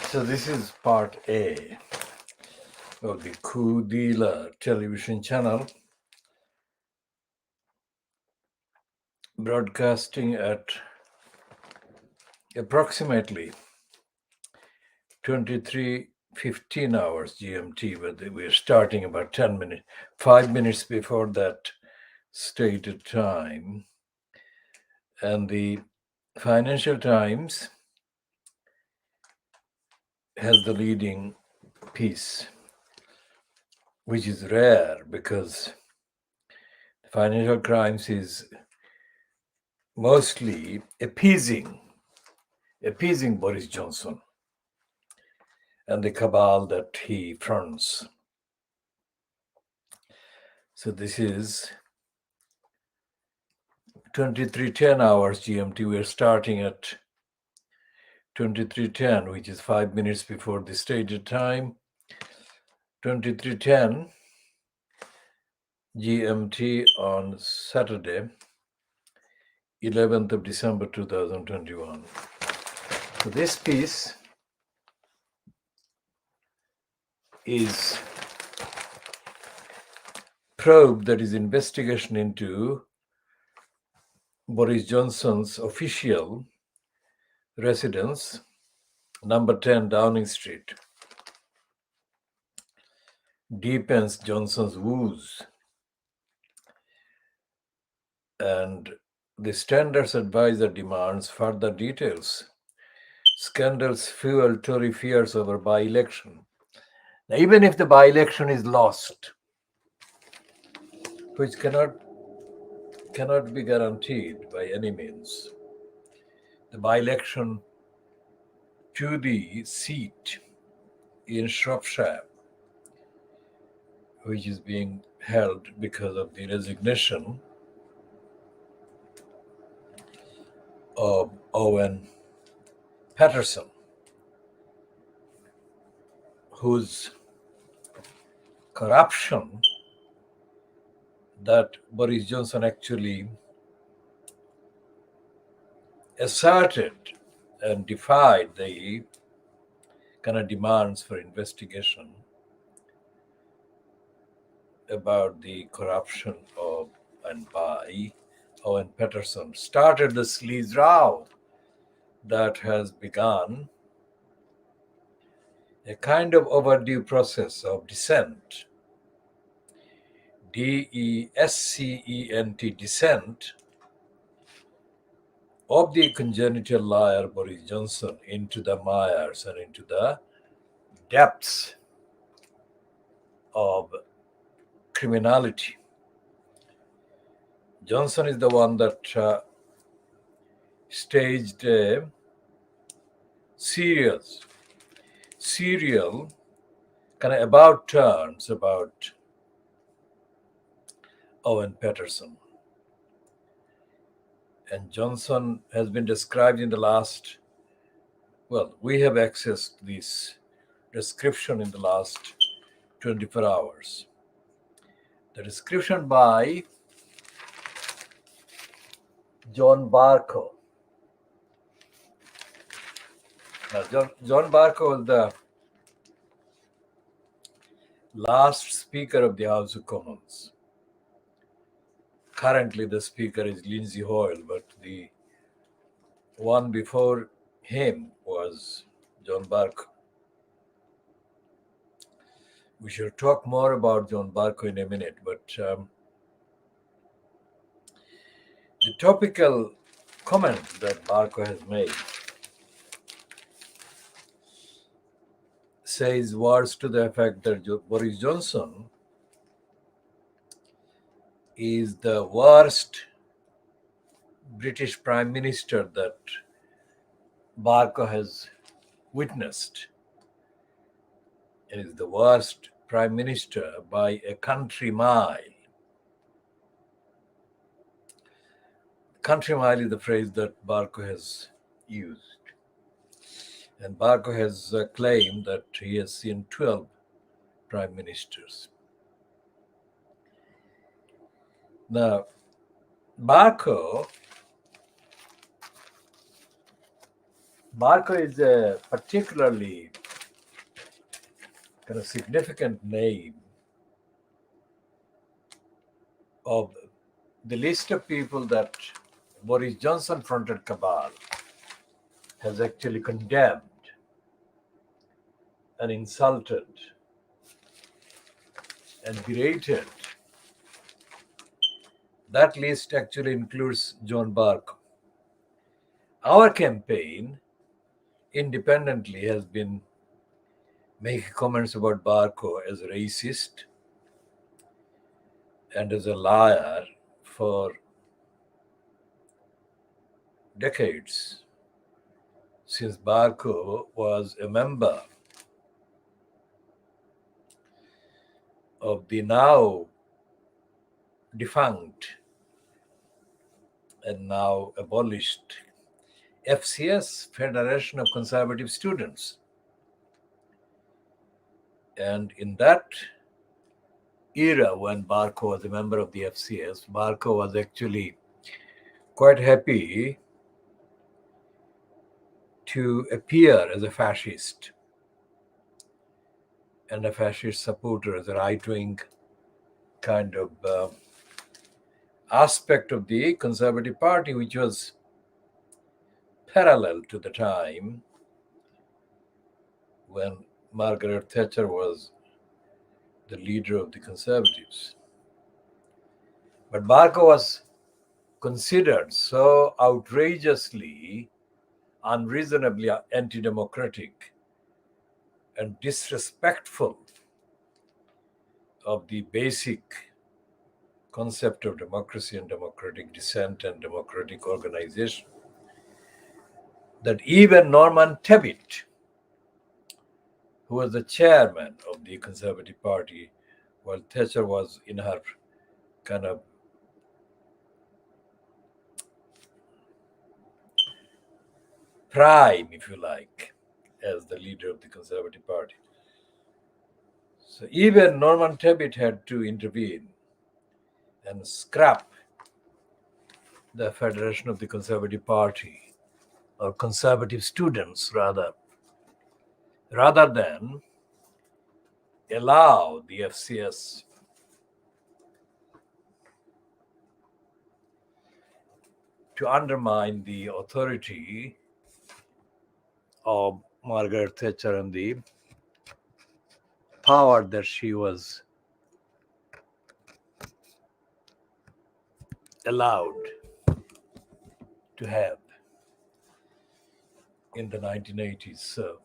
So this is part A of the KhoodeelaarTV television channel, broadcasting at approximately 23:15 hours GMT, but we're starting about 5 minutes before that stated time. And the Financial Times has the leading piece, which is rare because financial crimes is mostly appeasing Boris Johnson and the cabal that he fronts. So this is 23:10 hours GMT. We're starting at 23:10, which is 5 minutes before the stated time. 23:10 GMT on Saturday, 11th of December 2021. So this piece is probe, that is investigation into Boris Johnson's official residence, number 10 Downing Street, deepens Johnson's woes. And the Standards advisor demands further details. Scandals fuel Tory fears over by-election. Now, even if the by-election is lost, which cannot be guaranteed by any means, the by-election to the seat in Shropshire, which is being held because of the resignation of Owen Paterson, whose corruption that Boris Johnson actually asserted and defied the kind of demands for investigation about the corruption of and by Owen Paterson, started the sleaze row that has begun a kind of overdue process of dissent, DESCENT, dissent of the congenital liar Boris Johnson into the mires and into the depths of criminality. Johnson is the one that staged a serial kind of about turns about Owen Paterson. And Johnson has been described in the last, we have accessed this description in the last 24 hours. The description by John Barker. Now, John Barker was the last Speaker of the House of Commons. Currently, the Speaker is Lindsay Hoyle, but the one before him was John Barker. We shall talk more about John Barker in a minute, but the topical comment that Barker has made says words to the effect that Boris Johnson is the worst British Prime Minister that Barker has witnessed. It is the worst Prime Minister by a country mile. Country mile is the phrase that Barker has used. And Barker has claimed that he has seen 12 prime ministers. Now, Barker Barco is a particularly kind of significant name of the list of people that Boris Johnson fronted cabal has actually condemned and insulted and berated. That list actually includes John Barco. Our campaign independently has been making comments about Barco as a racist and as a liar for decades, since Barco was a member of the now defunct and now abolished FCS, Federation of Conservative Students. And in that era, when Barco was a member of the FCS, Barco was actually quite happy to appear as a fascist and a fascist supporter, as a right-wing kind of aspect of the Conservative Party, which was parallel to the time when Margaret Thatcher was the leader of the Conservatives. But Barco was considered so outrageously, unreasonably anti-democratic and disrespectful of the basic concept of democracy and democratic dissent and democratic organization that even Norman Tebbit, who was the chairman of the Conservative Party while Thatcher was in her kind of prime, if you like, as the leader of the Conservative Party. So even Norman Tebbit had to intervene and scrap the Federation of the Conservative Party, or conservative students rather than allow the FCS to undermine the authority of Margaret Thatcher and the power that she was allowed to have in the 1980s. So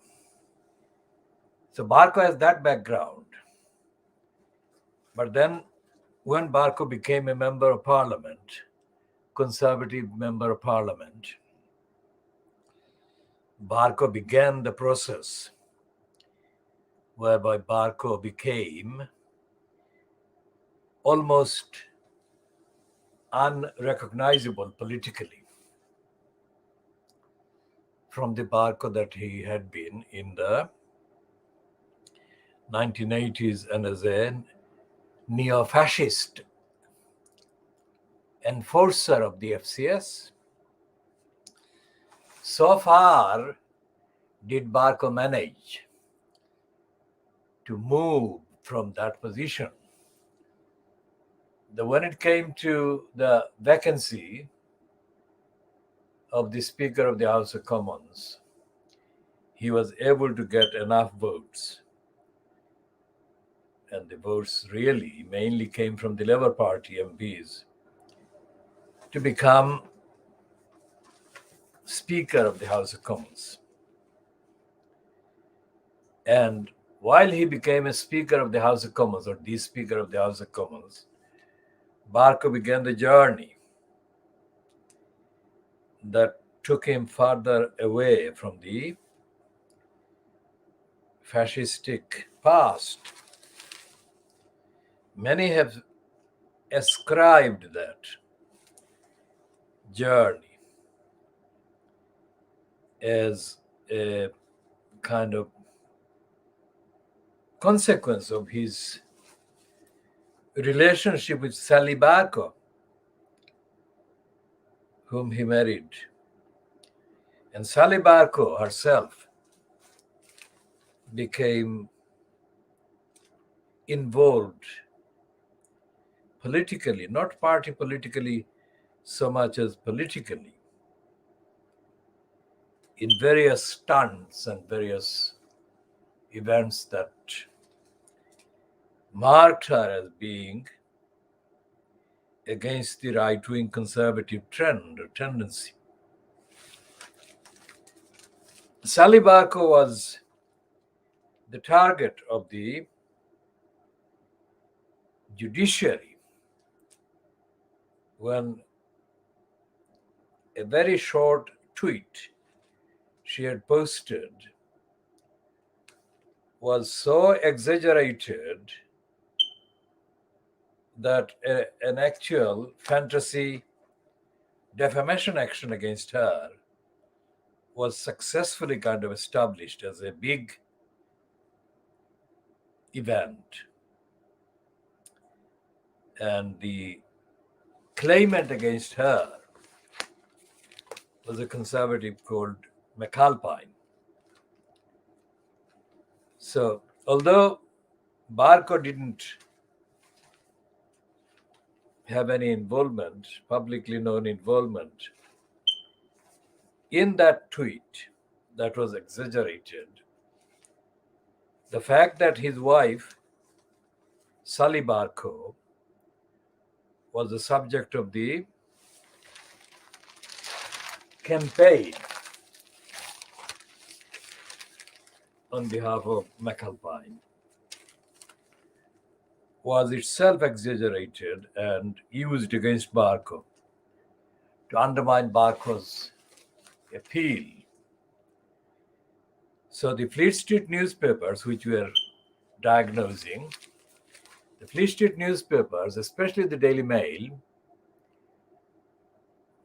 Barco has that background. But then when Barco became a member of parliament, conservative member of parliament, Barco began the process whereby Barco became almost unrecognizable politically from the Barco that he had been in the 1980s and as a neo-fascist enforcer of the FCS. So far did Barco manage to move from that position that when it came to the vacancy of the Speaker of the House of Commons, he was able to get enough votes. And the votes really mainly came from the Labour Party MPs to become Speaker of the House of Commons. And while he became a Speaker of the House of Commons, or the Speaker of the House of Commons, Barco began the journey that took him further away from the fascistic past. Many have ascribed that journey as a kind of consequence of his relationship with Sally Barco, whom he married And Sally Barco herself became involved politically, not party politically so much as politically, in various stunts and various events that marked her as being against the right-wing conservative trend or tendency. Sally Barco was the target of the judiciary when a very short tweet she had posted was so exaggerated that an actual fantasy defamation action against her was successfully kind of established as a big event. And the claimant against her was a conservative called McAlpine. So, although Barco didn't have any involvement, publicly known involvement, in that tweet that was exaggerated, the fact that his wife, Sally Barco, was the subject of the campaign on behalf of McAlpine was itself exaggerated and used against Barco to undermine Barco's appeal. So the Fleet Street newspapers, which were diagnosing, the Fleet Street newspapers, especially the Daily Mail,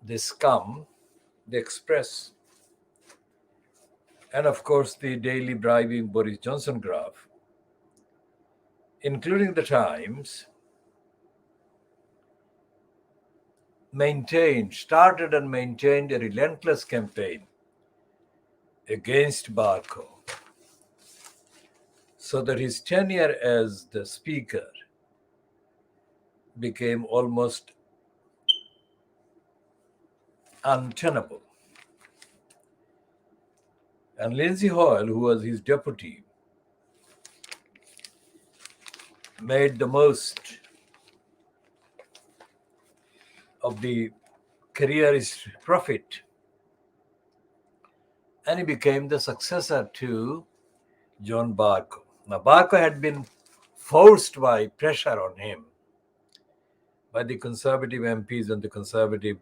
the Scum, the Express, and of course the daily bribing Boris Johnson graph, including the Times, started and maintained a relentless campaign against Barco, so that his tenure as the speaker became almost untenable. And Lindsay Hoyle, who was his deputy, made the most of the careerist profit, and he became the successor to John Barco. Now, Barco had been forced by pressure on him by the conservative MPs and the conservative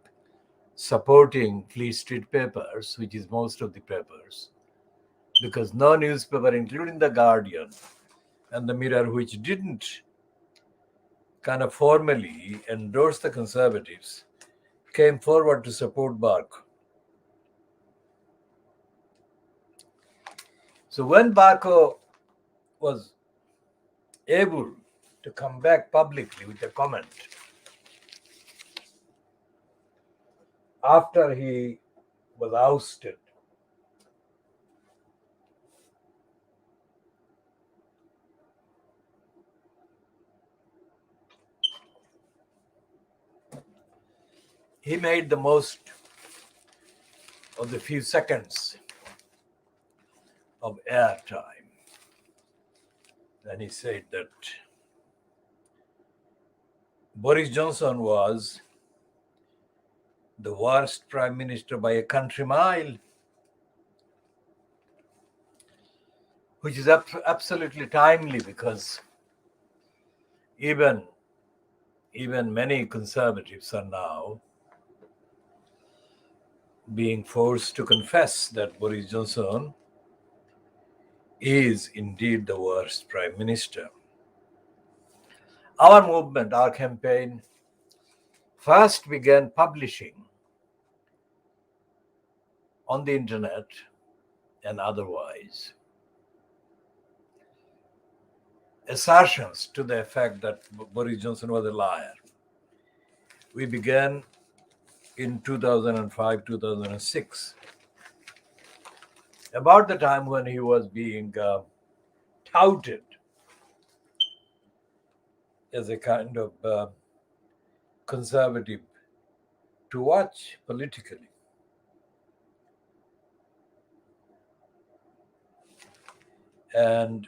supporting Fleet Street papers, which is most of the papers, because no newspaper, including The Guardian and The Mirror, which didn't kind of formally endorse the conservatives, came forward to support Barco. So when Barco was able to come back publicly with a comment after he was ousted, he made the most of the few seconds of airtime. And he said that Boris Johnson was the worst prime minister by a country mile, which is absolutely timely, because even many conservatives are now being forced to confess that Boris Johnson is indeed the worst prime minister. Our movement, our campaign, first began publishing on the internet and otherwise assertions to the effect that Boris Johnson was a liar. We began in 2005, 2006. about the time when he was being touted as a kind of conservative to watch politically. And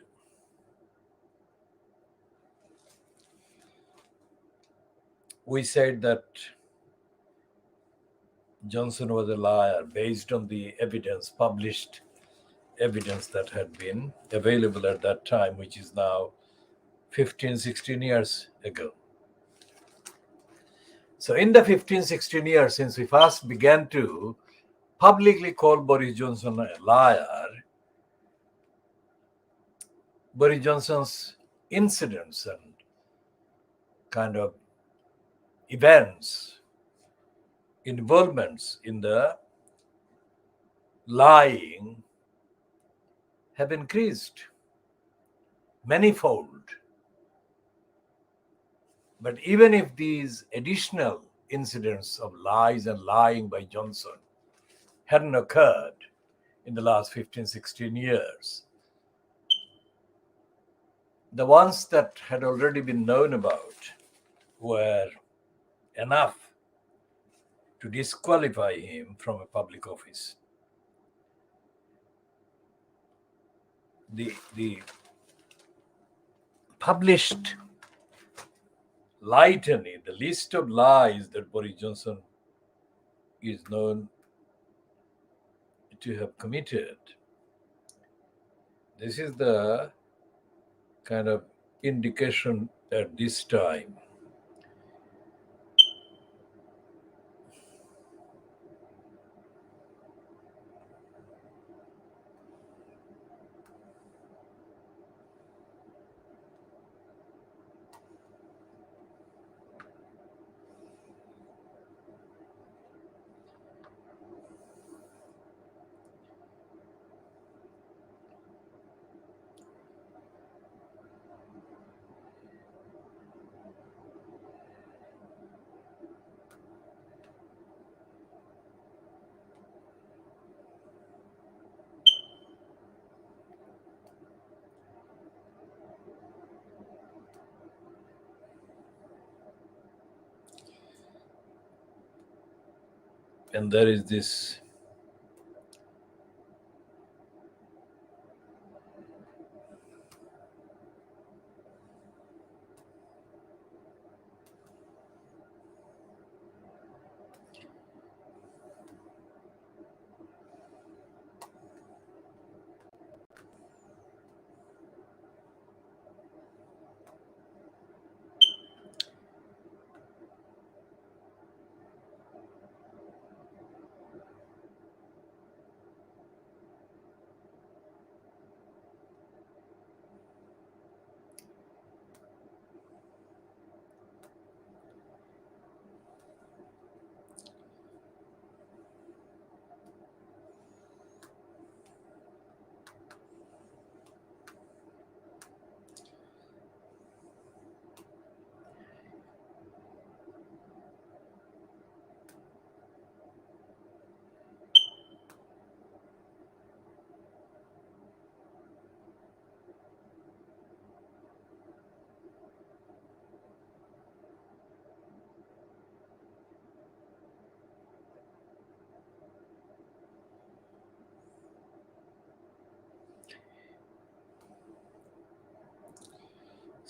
we said that Johnson was a liar based on the evidence, published evidence that had been available at that time, which is now 15, 16 years ago. So in the 15, 16 years since we first began to publicly call Boris Johnson a liar, Boris Johnson's incidents and kind of events, involvements in the lying have increased manifold. But even if these additional incidents of lies and lying by Johnson hadn't occurred in the last 15, 16 years, the ones that had already been known about were enough to disqualify him from a public office. The published litany, the list of lies that Boris Johnson is known to have committed, this is the kind of indication at this time. And there is this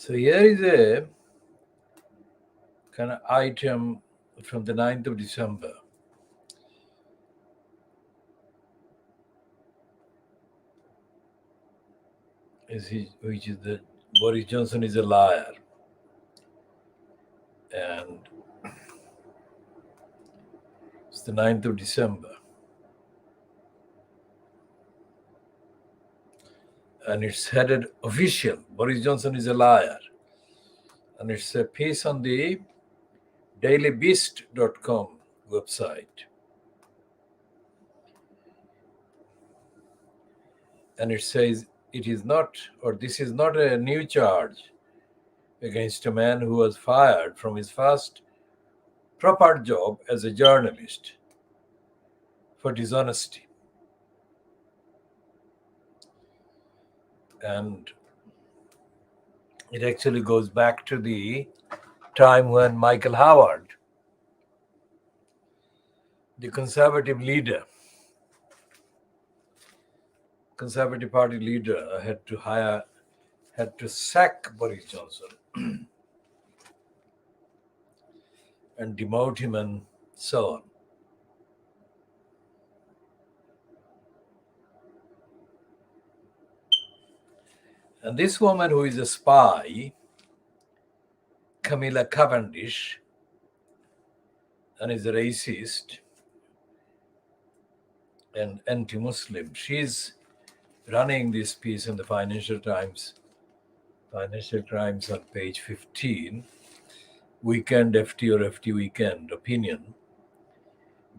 so here is a kind of item from the 9th of December. Which is that Boris Johnson is a liar. And it's the 9th of December. And it's headed official. Boris Johnson is a liar. And it's a piece on the dailybeast.com website. And it says, it is not, or this is not a new charge against a man who was fired from his first proper job as a journalist for dishonesty. And it actually goes back to the time when Michael Howard, the Conservative Party leader, had to sack Boris Johnson and demote him and so on. And this woman who is a spy, Camilla Cavendish, and is a racist and anti-Muslim, she's running this piece in the Financial Times on page 15, Weekend FT or FT Weekend opinion.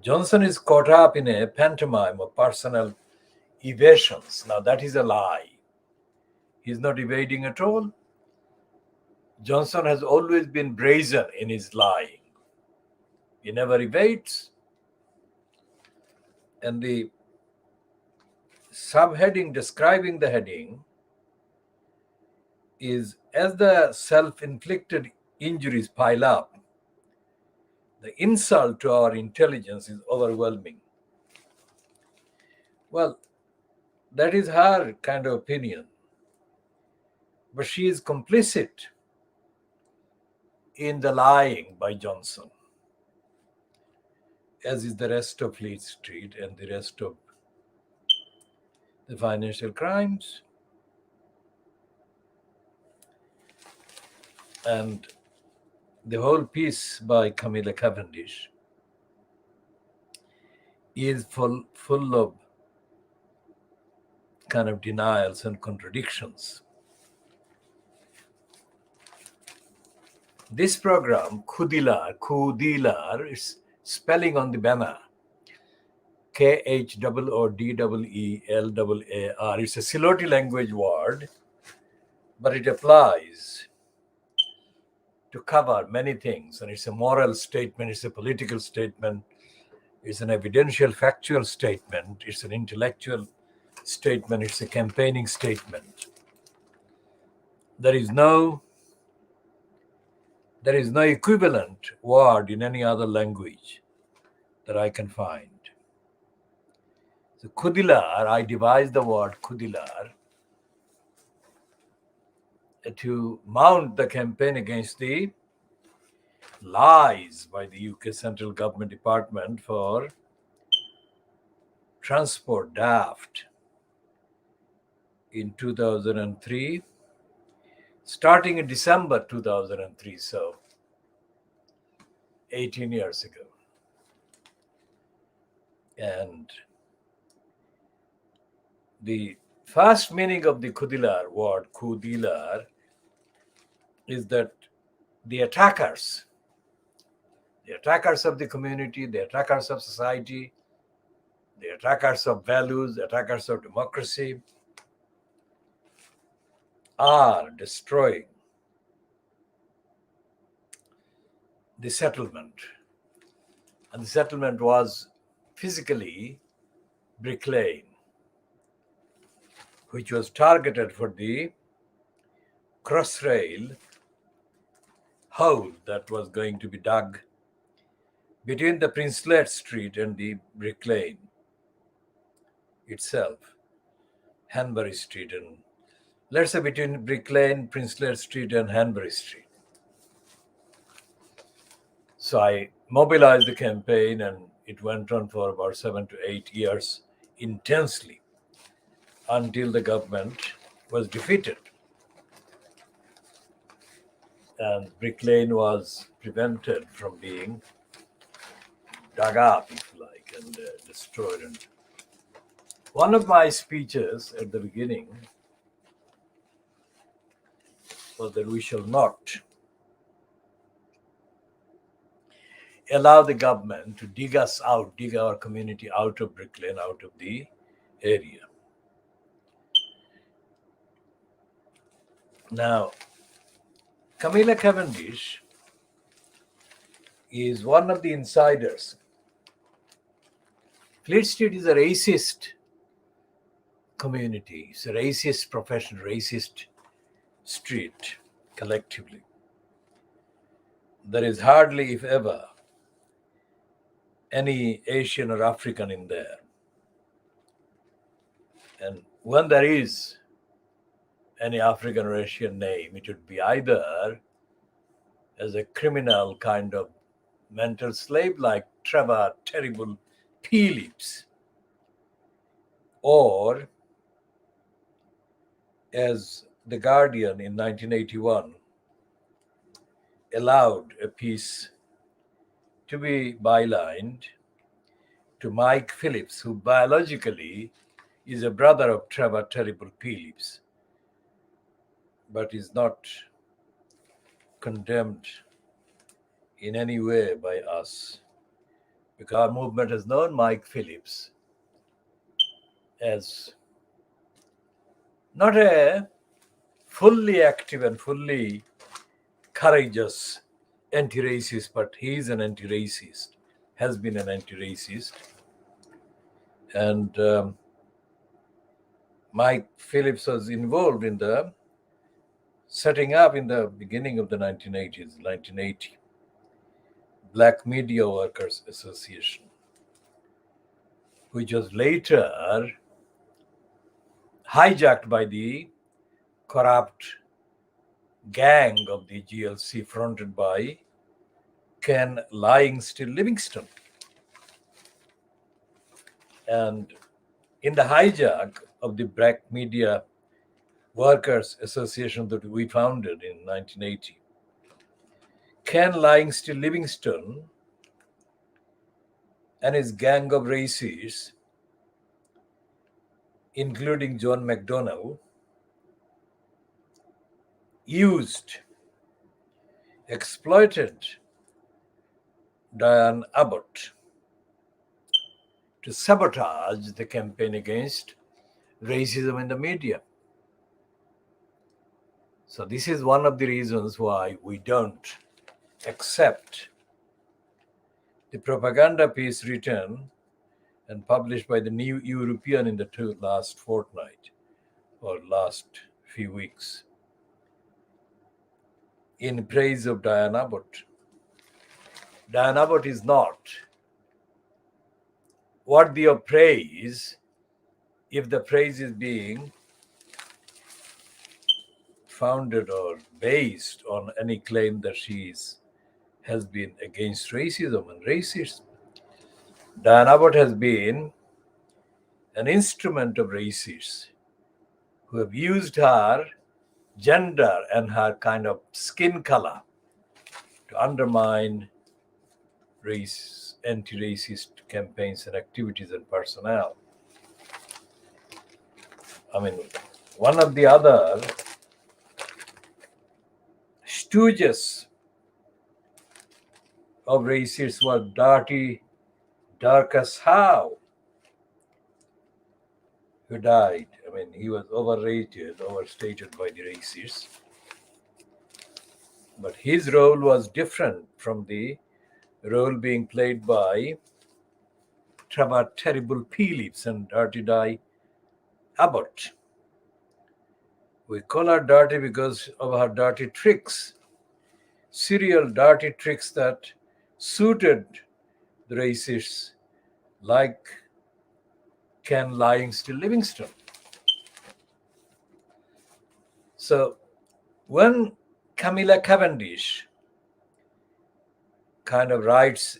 Johnson is caught up in a pantomime of personal evasions. Now that is a lie. He's not evading at all. Johnson has always been brazen in his lying. He never evades. And the subheading describing the heading is, as the self-inflicted injuries pile up, the insult to our intelligence is overwhelming. Well, that is her kind of opinion. But she is complicit in the lying by Johnson, as is the rest of Fleet Street and the rest of the financial crimes. And the whole piece by Camilla Cavendish is full of kind of denials and contradictions. This program, Khoodeelaar, is spelling on the banner, Khoodeelar. It's a Siloti language word, but it applies to cover many things. And it's a moral statement, it's a political statement, it's an evidential, factual statement, it's an intellectual statement, it's a campaigning statement. There is no equivalent word in any other language that I can find. So Khoodeelaar, I devised the word Khoodeelaar to mount the campaign against the lies by the UK Central Government Department for Transport, DAFT, in 2003, starting in December 2003, so 18 years ago. And the first meaning of the Khoodeelaar word, Khoodeelaar, is that the attackers of the community, the attackers of society, the attackers of values, the attackers of democracy are destroying the settlement. And the settlement was physically Brick Lane, which was targeted for the crossrail hole that was going to be dug between the Princelet Street and the Brick Lane itself, Hanbury Street, and let's say between Brick Lane, Princelet Street, and Hanbury Street. So I mobilized the campaign, and it went on for about 7 to 8 years intensely until the government was defeated. And Brick Lane was prevented from being dug up, if you like, and destroyed. And one of my speeches at the beginning was that we shall not allow the government to dig our community out of Brick Lane, out of the area. Now, Camilla Cavendish is one of the insiders. Fleet Street is a racist community. It's a racist profession, racist street collectively. There is hardly, if ever, any Asian or African in there. And when there is any African or Asian name, it would be either as a criminal kind of mental slave like Trevor Terrible Phillips, or as The Guardian in 1981 allowed a piece to be bylined to Mike Phillips, who biologically is a brother of Trevor Terrible Phillips, but is not condemned in any way by us, because our movement has known Mike Phillips as not a fully active and fully courageous anti-racist, but he is an anti-racist, has been an anti-racist. And Mike Phillips was involved in the setting up in the beginning of the 1980, Black Media Workers Association, which was later hijacked by the corrupt gang of the GLC fronted by Ken Lying Still Livingston. And in the hijack of the Black Media Workers Association that we founded in 1980, Ken Lying Still Livingston and his gang of racists, including John McDonnell, exploited Diane Abbott to sabotage the campaign against racism in the media. So this is one of the reasons why we don't accept the propaganda piece written and published by the New European in the last fortnight or last few weeks in praise of Diane Abbott. Diane Abbott is not worthy of praise if the praise is being founded or based on any claim that she has been against racism and racism. Diane Abbott has been an instrument of racists who have used her gender and her kind of skin color to undermine race, anti-racist campaigns and activities and personnel. I mean, one of the other stooges of racists was Dirty Darkus Howe, who died. I mean, he was overstated by the racists. But his role was different from the role being played by Trevor Terrible Phillips and Dirty Di Abbott. We call her dirty because of her dirty tricks, serial dirty tricks that suited the racists like Ken Lying Still Livingston. So when Camilla Cavendish kind of writes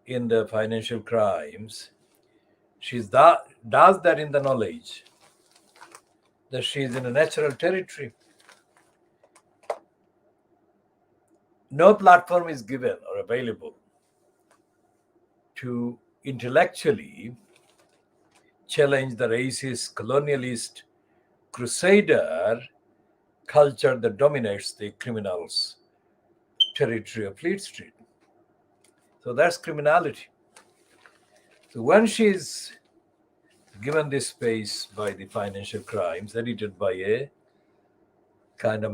in the Financial Crimes, she does that in the knowledge that she is in a natural territory. No platform is given or available to intellectually challenge the racist, colonialist, crusader culture that dominates the criminals' territory of Fleet Street. So that's criminality. So when she's given this space by the Financial Crimes, edited by a kind of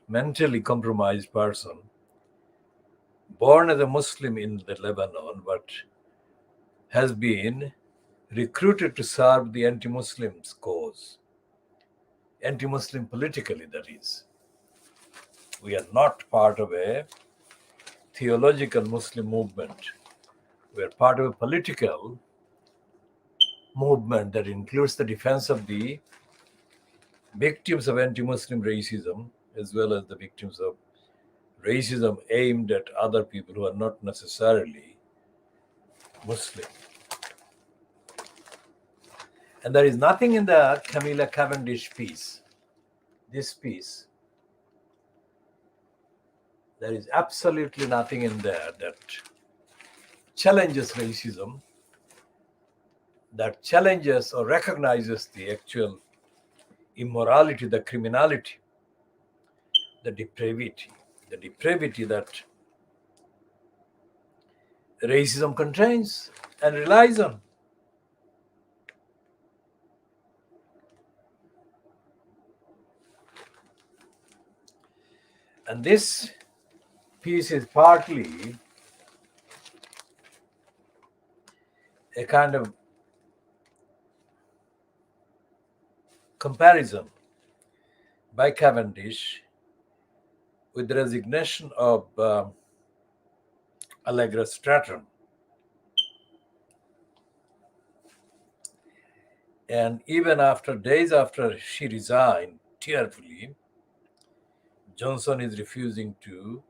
mentally compromised person, born as a Muslim in the Lebanon, but has been recruited to serve the anti-Muslims cause, anti-Muslim politically, that is. We are not part of a theological Muslim movement. We are part of a political movement that includes the defense of the victims of anti-Muslim racism as well as the victims of racism aimed at other people who are not necessarily Muslim. And there is nothing in the Camilla Cavendish piece, this piece, there is absolutely nothing in there that challenges racism, that challenges or recognizes the actual immorality, the criminality, the depravity that racism contains and relies on. And this piece is partly a kind of comparison by Cavendish with the resignation of Allegra Stratton. And even after days after she resigned, tearfully, Johnson is refusing to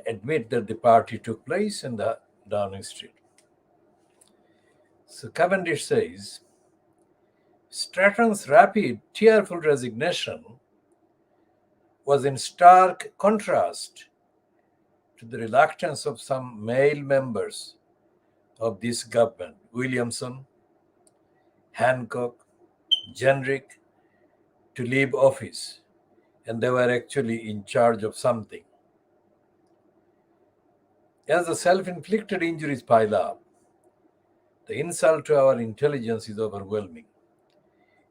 admit that the party took place in the Downing Street. So Cavendish says, Stratton's rapid, tearful resignation was in stark contrast to the reluctance of some male members of this government, Williamson, Hancock, Jenrick, to leave office, and they were actually in charge of something. As the self-inflicted injuries pile up, the insult to our intelligence is overwhelming.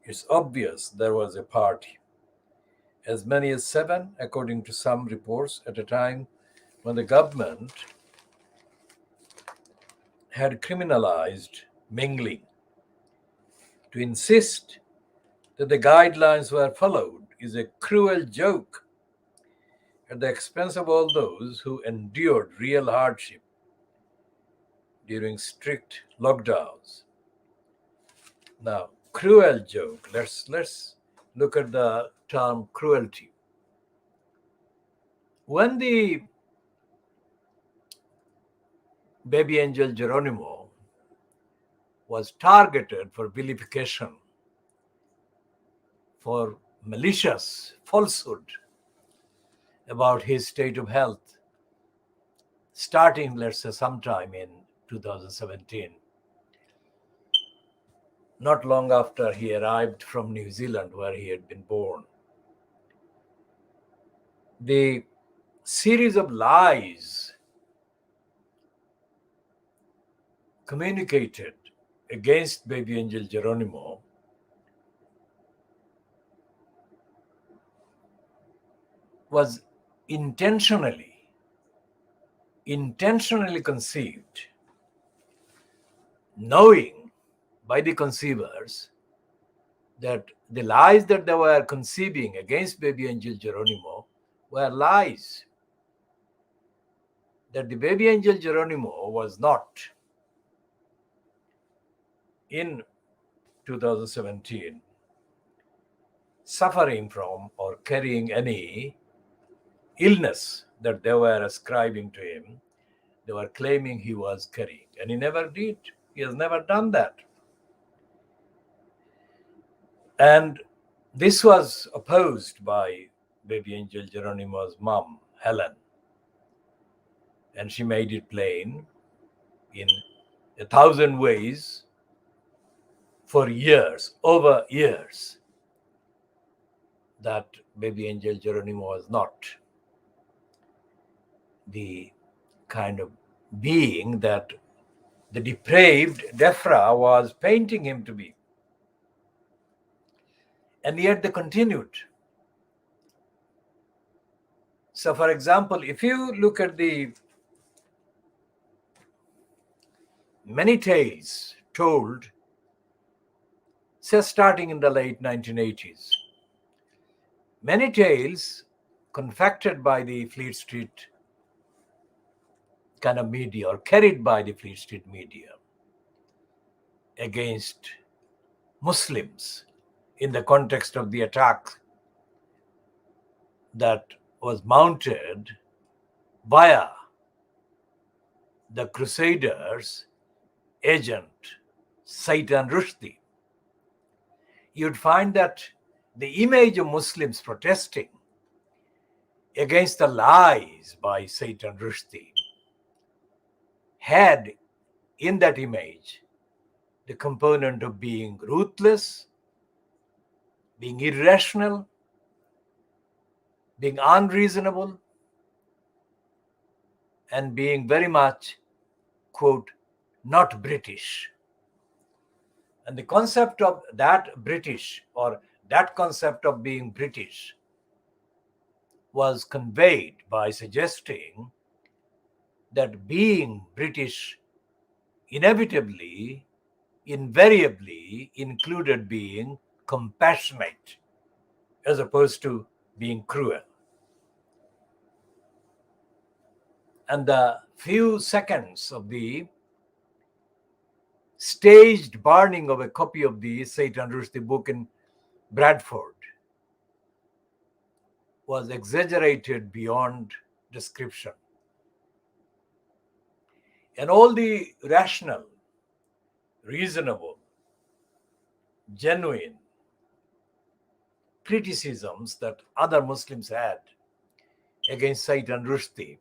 It's obvious there was a party, as many as 7, according to some reports, at a time when the government had criminalized mingling. To insist that the guidelines were followed is a cruel joke at the expense of all those who endured real hardship during strict lockdowns. Now, cruel joke. Let's look at the term cruelty. When the baby angel Geronimo was targeted for vilification, for malicious falsehood about his state of health, starting, let's say, sometime in 2017, not long after he arrived from New Zealand, where he had been born. The series of lies communicated against baby angel Geronimo was intentionally conceived, knowing by the conceivers that the lies that they were conceiving against baby angel Geronimo were lies, that the baby angel Geronimo was not in 2017 suffering from or carrying any illness that they were ascribing to him. They were claiming he was carrying, and he never did. He has never done that. And this was opposed by baby angel Geronimo's mom, Helen. And she made it plain in 1,000 ways for years, over years, that baby angel Geronimo was not the kind of being that the depraved Defra was painting him to be. And yet they continued. So, for example, if you look at the many tales told, say starting in the late 1980s, many tales confected by the Fleet Street kind of media or carried by the Fleet Street media against Muslims in the context of the attack that was mounted via the Crusaders' agent, Saitan Rushdie. You'd find that the image of Muslims protesting against the lies by Saitan Rushdie had in that image the component of being ruthless, being irrational, being unreasonable, and being very much, quote, not British. And the concept of that British, or that concept of being British, was conveyed by suggesting that being British inevitably, invariably included being compassionate as opposed to being cruel. And the few seconds of the staged burning of a copy of the Saitan Rushdie book in Bradford was exaggerated beyond description. And all the rational, reasonable, genuine criticisms that other Muslims had against Saitan Rushdie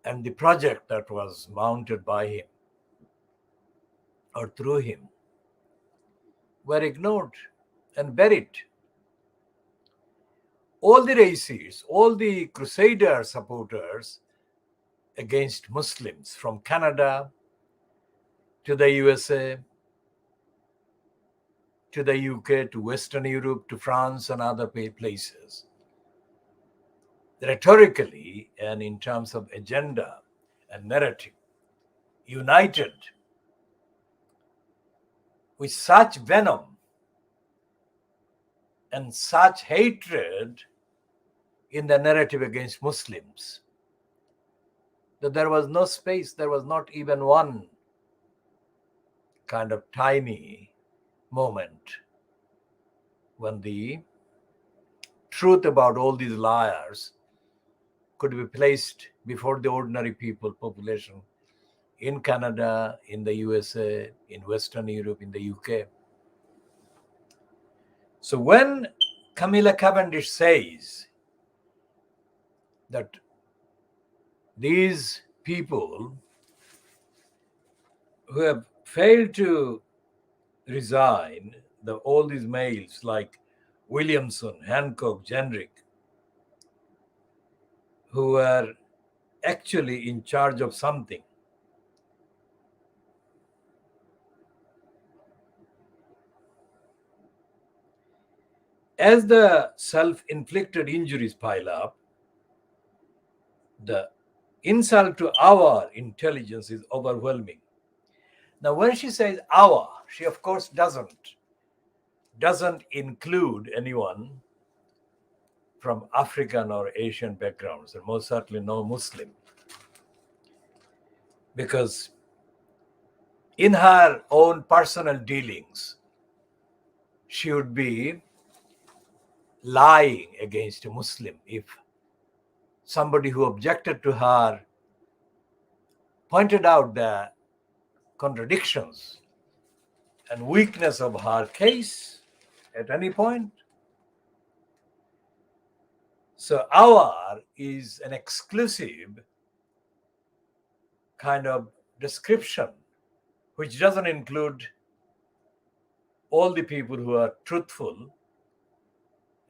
and the project that was mounted by him or through him were ignored and buried. All the racists, all the Crusader supporters against Muslims from Canada to the USA, to the UK, to Western Europe, to France and other places, rhetorically and in terms of agenda and narrative, united with such venom and such hatred in the narrative against Muslims that there was no space, there was not even one kind of tiny moment when the truth about all these liars could be placed before the ordinary people, population in Canada, in the USA, in Western Europe, in the UK. So when Camilla Cavendish says that these people who have failed to resign, all these males like Williamson, Hancock, Jenrick, who are actually in charge of something, as the self-inflicted injuries pile up, the insult to our intelligence is overwhelming. Now, when she says our, she of course doesn't include anyone from African or Asian backgrounds, and most certainly no Muslim. Because in her own personal dealings, she would be lying against a Muslim if somebody who objected to her pointed out the contradictions and weakness of her case at any point. So our is an exclusive kind of description which doesn't include all the people who are truthful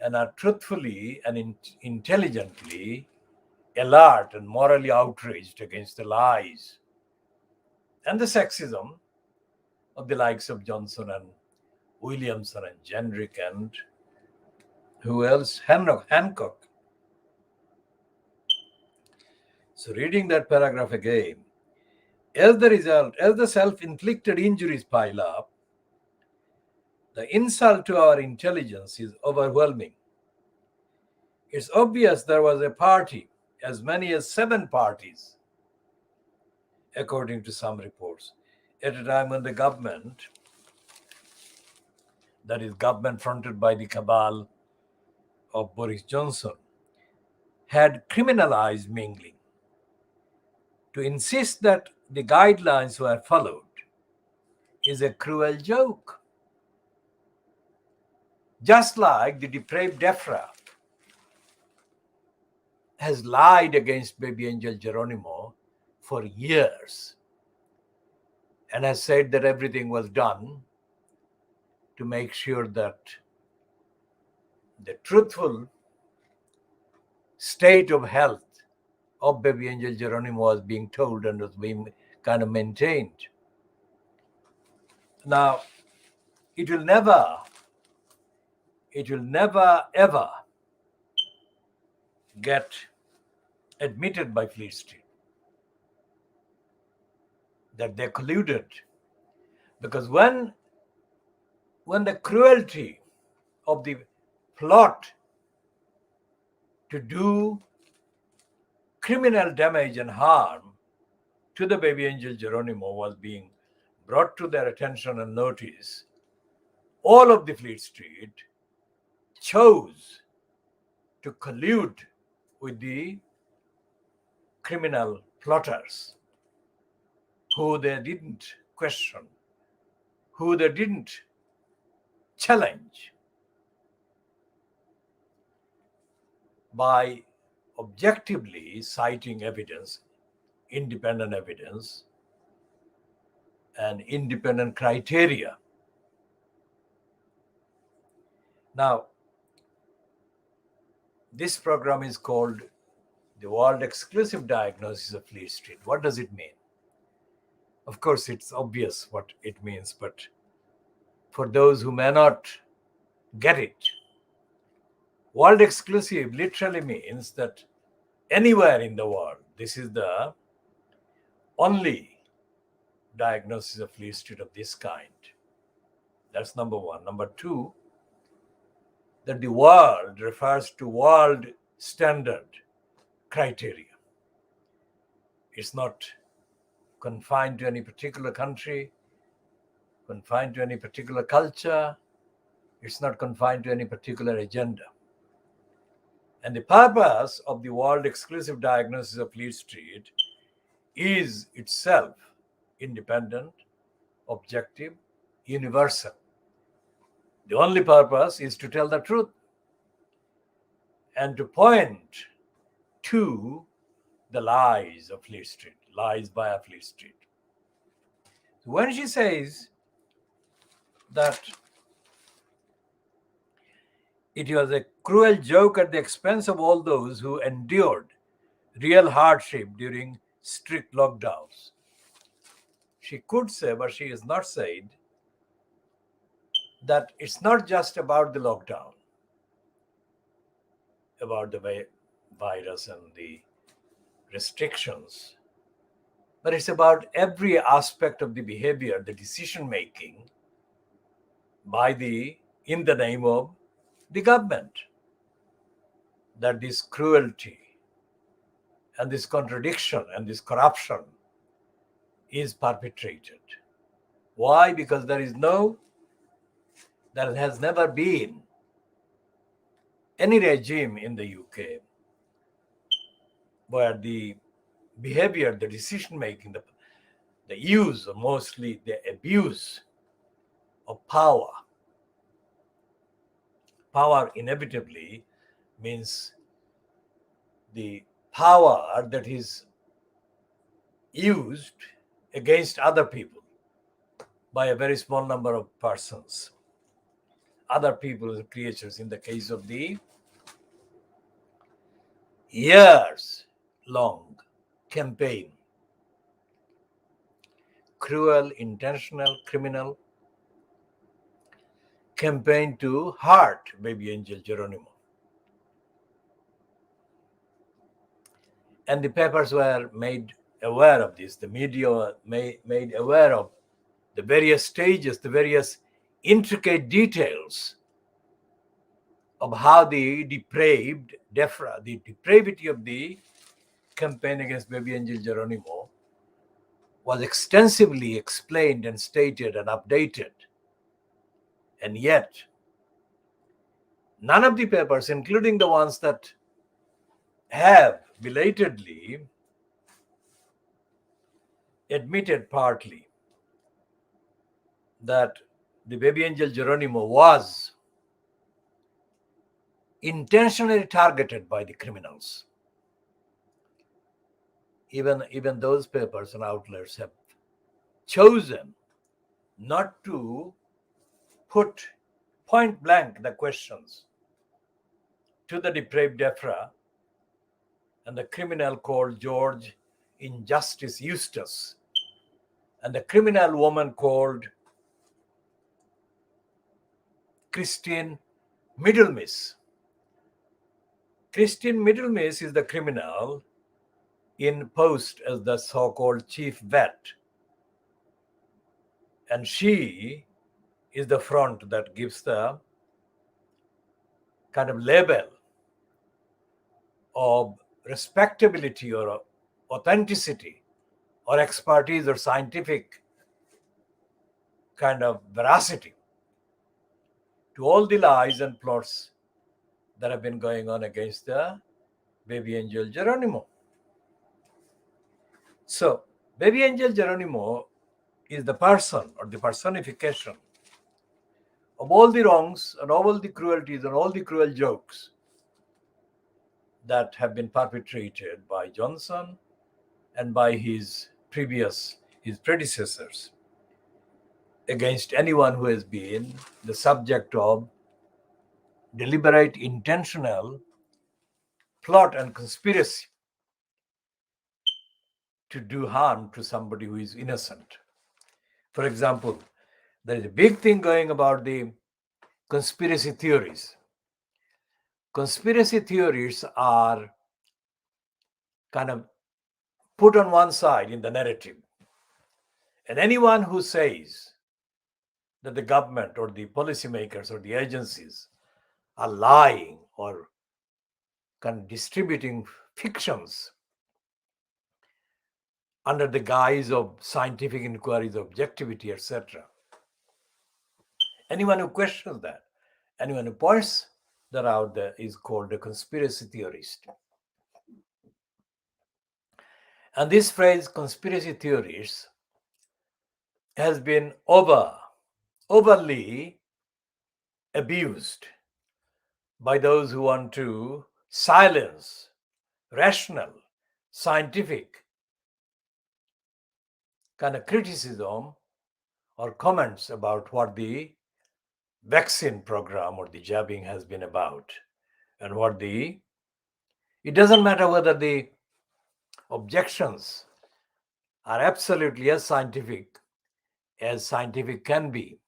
and are truthfully and intelligently alert and morally outraged against the lies and the sexism of the likes of Johnson and Williamson and Jenrick and who else? Hancock. So reading that paragraph again, As the result, as the self-inflicted injuries pile up, the insult to our intelligence is overwhelming. It's obvious there was a party, as many as 7 parties, according to some reports, at a time when the government, that is, government fronted by the cabal of Boris Johnson, had criminalized mingling. To insist that the guidelines were followed is a cruel joke. Just like the depraved Defra has lied against baby angel Geronimo for years and has said that everything was done to make sure that the truthful state of health of baby angel Geronimo was being told and was being kind of maintained. Now, it will never ever get admitted by Fleet Street that they colluded, because when the cruelty of the plot to do criminal damage and harm to the baby angel Geronimo was being brought to their attention and notice, all of the Fleet Street chose to collude with the criminal plotters, who they didn't question, who they didn't challenge, by objectively citing evidence, independent evidence, and independent criteria. Now, this program is called the World Exclusive Diagnosis of Fleet Street. What does it mean? Of course, it's obvious what it means, but for those who may not get it, world exclusive literally means that anywhere in the world, this is the only diagnosis of Fleet Street of this kind. That's number one. Number two, that the world refers to world standard criteria. It's not confined to any particular country, confined to any particular culture. It's not confined to any particular agenda. And the purpose of the World Exclusive Diagnosis of Fleet Street is itself independent, objective, universal. The only purpose is to tell the truth and to point to the lies of Fleet Street, lies by a Fleet Street. So when she says that it was a cruel joke at the expense of all those who endured real hardship during strict lockdowns, she could say, but she has not said, that it's not just about the lockdown, about the virus and the restrictions, but it's about every aspect of the behavior, the decision making in the name of the government, that this cruelty and this contradiction and this corruption is perpetrated. Why? Because there has never been any regime in the UK where the behavior, the decision making, the use, or mostly the abuse of power. Power inevitably means the power that is used against other people by a very small number of persons, other people and creatures. In the case of the years-long campaign, cruel, intentional, criminal campaign to hurt baby angel Geronimo. And the papers were made aware of this. The media made aware of the various stages, the various intricate details of how the depraved DEFRA, the depravity of the campaign against baby angel Geronimo, was extensively explained and stated and updated. And yet, none of the papers, including the ones that have belatedly admitted partly that the baby angel Geronimo was intentionally targeted by the criminals. Even those papers and outlets have chosen not to put point blank the questions to the depraved DEFRA and the criminal called George Injustice Eustace and the criminal woman called Christine Middlemiss. Christine Middlemiss is the criminal in post as the so-called chief vet, and she is the front that gives the kind of label of respectability or authenticity or expertise or scientific kind of veracity to all the lies and plots that have been going on against the baby angel Geronimo. So, baby angel Geronimo is the person or the personification of all the wrongs and all the cruelties and all the cruel jokes that have been perpetrated by Johnson and by his predecessors against anyone who has been the subject of deliberate, intentional plot and conspiracy to do harm to somebody who is innocent. For example, there is a big thing going about the conspiracy theories. Conspiracy theories are kind of put on one side in the narrative. And anyone who says that the government or the policymakers or the agencies are lying or kind of distributing fictions under the guise of scientific inquiries, objectivity, etc. Anyone who questions that, anyone who points that out there is called a conspiracy theorist. And this phrase, conspiracy theories, has been overly abused by those who want to silence rational, scientific kind of criticism or comments about what the vaccine program or the jabbing has been about and it doesn't matter whether the objections are absolutely as scientific can be,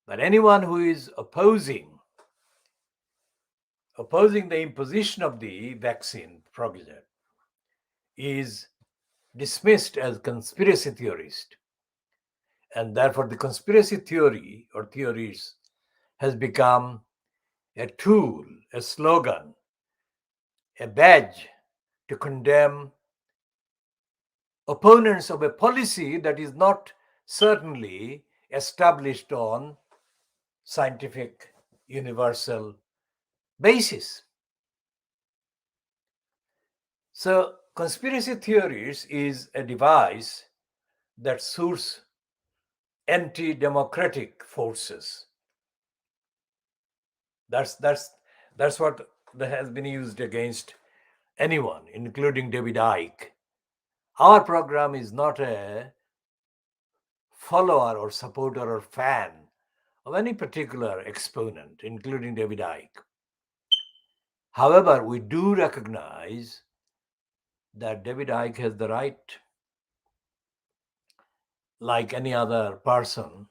but anyone who is opposing the imposition of the vaccine program is dismissed as conspiracy theorist, and therefore the conspiracy theory or theories has become a tool, a slogan, a badge to condemn opponents of a policy that is not certainly established on scientific universal basis. So conspiracy theories is a device that suits anti-democratic forces. That's what that has been used against anyone, including David Icke. Our program is not a follower or supporter or fan of any particular exponent, including David Icke. However, we do recognize that David Icke has the right, like any other person,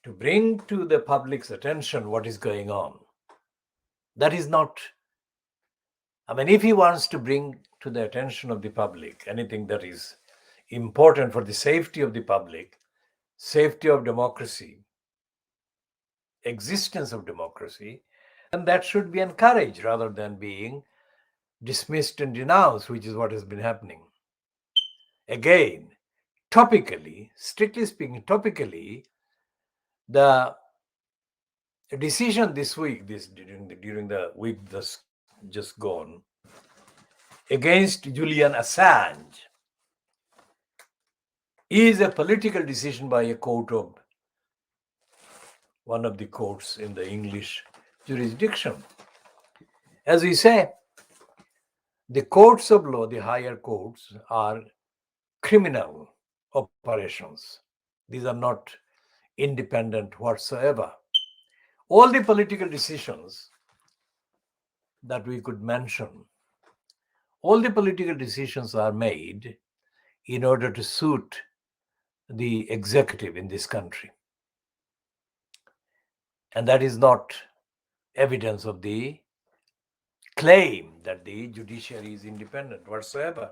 to bring to the public's attention what is going on. That is not, if he wants to bring to the attention of the public, anything that is important for the safety of the public, safety of democracy, existence of democracy, and that should be encouraged rather than being dismissed and denounced, which is what has been happening. Again, topically, strictly speaking, topically, the decision this week, during the week that's just gone, against Julian Assange is a political decision by a court of one of the courts in the English jurisdiction. As we say, the courts of law, the higher courts, are criminal operations. These are not independent whatsoever. All the political decisions that we could mention, all the political decisions are made in order to suit the executive in this country. And that is not evidence of the claim that the judiciary is independent whatsoever.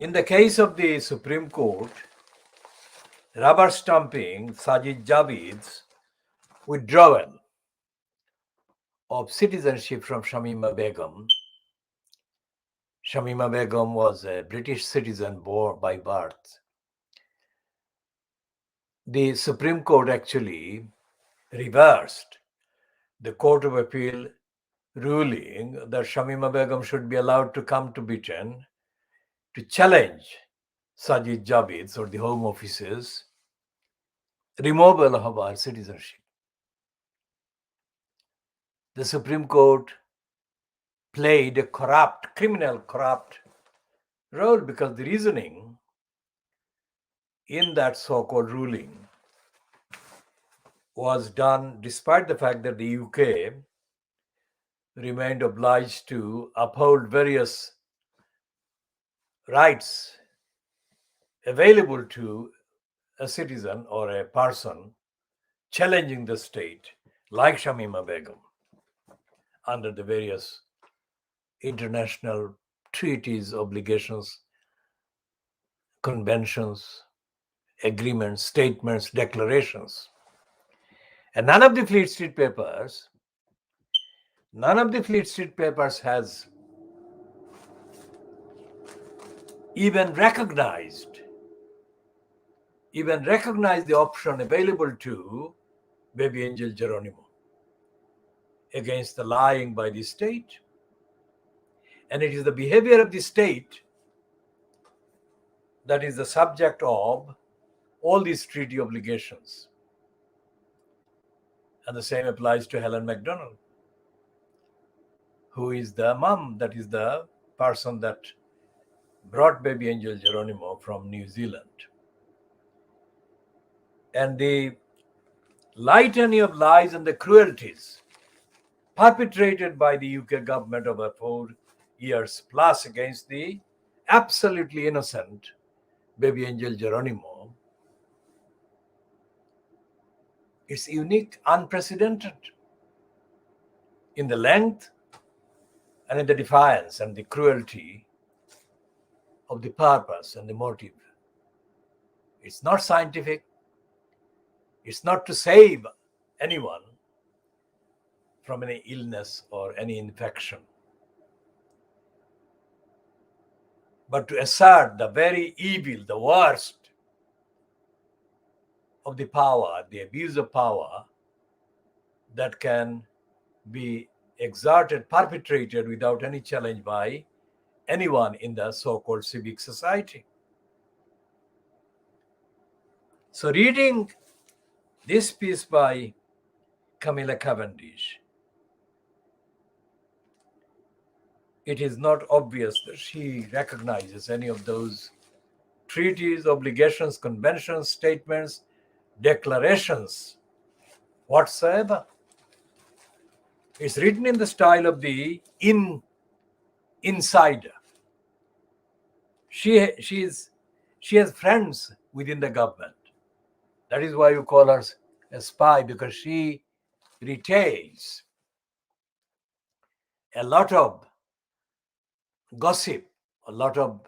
In the case of the Supreme Court, rubber stamping Sajid Javid's withdrawal of citizenship from Shamima Begum. Shamima Begum was a British citizen born by birth. The Supreme Court actually reversed the Court of Appeal ruling that Shamima Begum should be allowed to come to Britain to challenge Sajid Javid's or the Home Office's removal of our citizenship. The Supreme Court played a criminal corrupt role because the reasoning in that so-called ruling was done despite the fact that the UK remained obliged to uphold various rights available to a citizen or a person challenging the state, like Shamima Begum, under the various international treaties, obligations, conventions, agreements, statements, declarations. And none of the Fleet Street Papers has even recognized the option available to baby angel Geronimo against the lying by the state. And it is the behavior of the state that is the subject of all these treaty obligations. And the same applies to Helen MacDonald, who is the mom, that is the person that brought baby angel Geronimo from New Zealand. And the litany of lies and the cruelties perpetrated by the UK government over 4 years plus against the absolutely innocent baby angel Geronimo, it's unique, unprecedented in the length and in the defiance and the cruelty of the purpose and the motive. It's not scientific. It's not to save anyone from any illness or any infection, but to assert the very evil, the worst of the power, the abuse of power that can be exerted, perpetrated without any challenge by anyone in the so-called civic society. So reading this piece by Camilla Cavendish, it is not obvious that she recognizes any of those treaties, obligations, conventions, statements, declarations whatsoever. It's written in the style of the insider. She has friends within the government. That is why you call her a spy, because she retails a lot of gossip, a lot of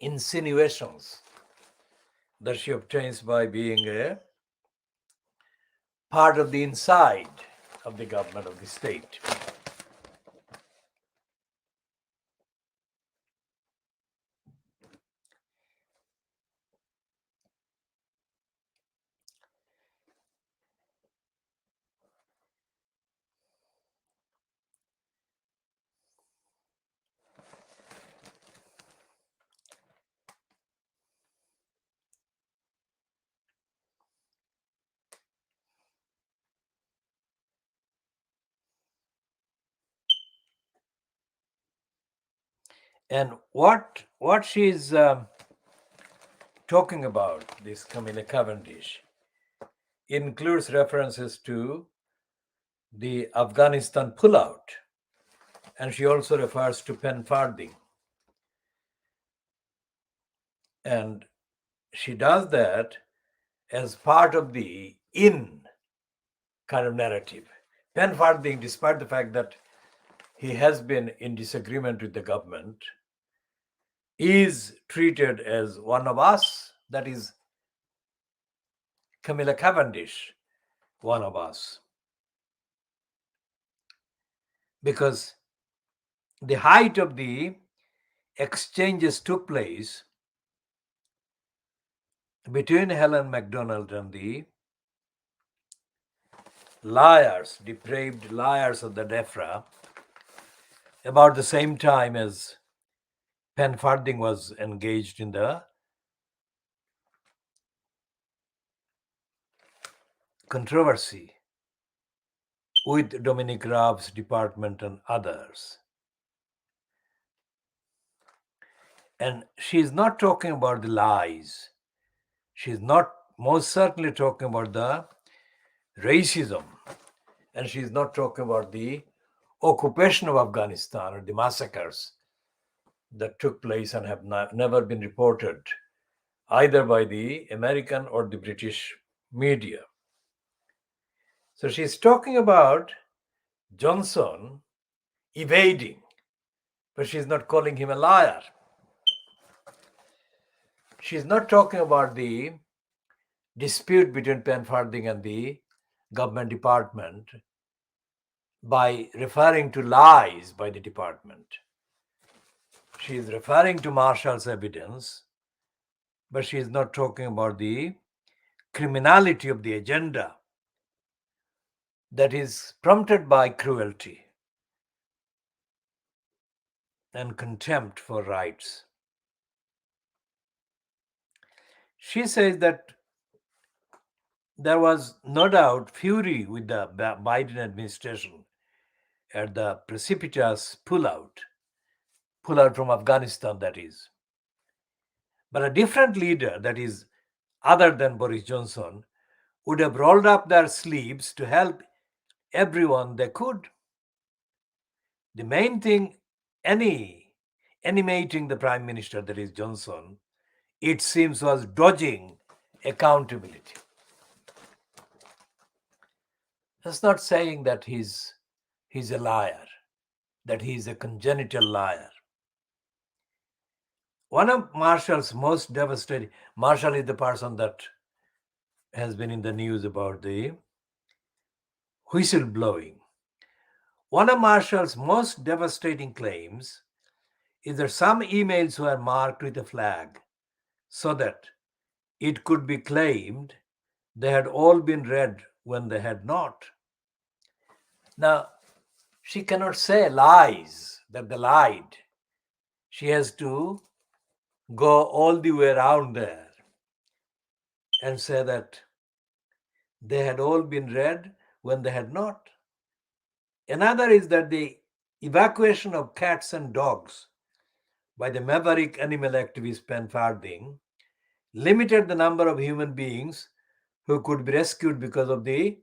insinuations that she obtains by being a part of the inside of the government of the state. And what she's talking about, this Camilla Cavendish, includes references to the Afghanistan pullout, and she also refers to pen farthing. And she does that as part of the in kind of narrative. Pen farthing, despite the fact that he has been in disagreement with the government, is treated as one of us, that is Camilla Cavendish, one of us. Because the height of the exchanges took place between Helen Macdonald and the liars, depraved liars of the DEFRA, about the same time as Pen farthing was engaged in the controversy with Dominic Raab's department and others. And she's not talking about the lies. She's not most certainly talking about the racism. And she's not talking about the occupation of Afghanistan or the massacres that took place and have never been reported either by the American or the British media. So she's talking about Johnson evading, but she's not calling him a liar. She's not talking about the dispute between Pen farthing and the government department by referring to lies by the department. She is referring to Marshall's evidence, but she is not talking about the criminality of the agenda that is prompted by cruelty and contempt for rights. She says that there was no doubt fury with the Biden administration at the precipitous pullout from Afghanistan, that is. But a different leader, that is, other than Boris Johnson, would have rolled up their sleeves to help everyone they could. The main thing, animating the Prime Minister, that is Johnson, it seems, was dodging accountability. That's not saying that he's a liar, that he's a congenital liar. One of Marshall's most devastating, Marshall is the person that has been in the news about the whistleblowing. One of Marshall's most devastating claims is that some emails were marked with a flag so that it could be claimed they had all been read when they had not. Now, she cannot say lies, that they lied. She has to go all the way around there and say that they had all been read when they had not. Another is that the evacuation of cats and dogs by the maverick animal activist Pen farthing limited the number of human beings who could be rescued because of the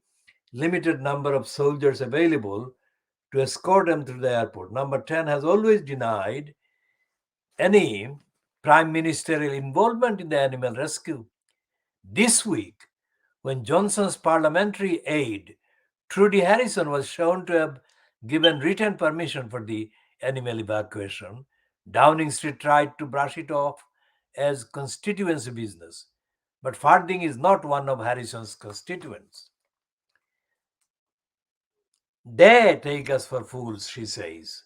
limited number of soldiers available to escort them through the airport. Number 10 has always denied any prime ministerial involvement in the animal rescue. This week, when Johnson's parliamentary aide, Trudy Harrison, was shown to have given written permission for the animal evacuation, Downing Street tried to brush it off as constituency business. But farthing is not one of Harrison's constituents. They take us for fools, she says,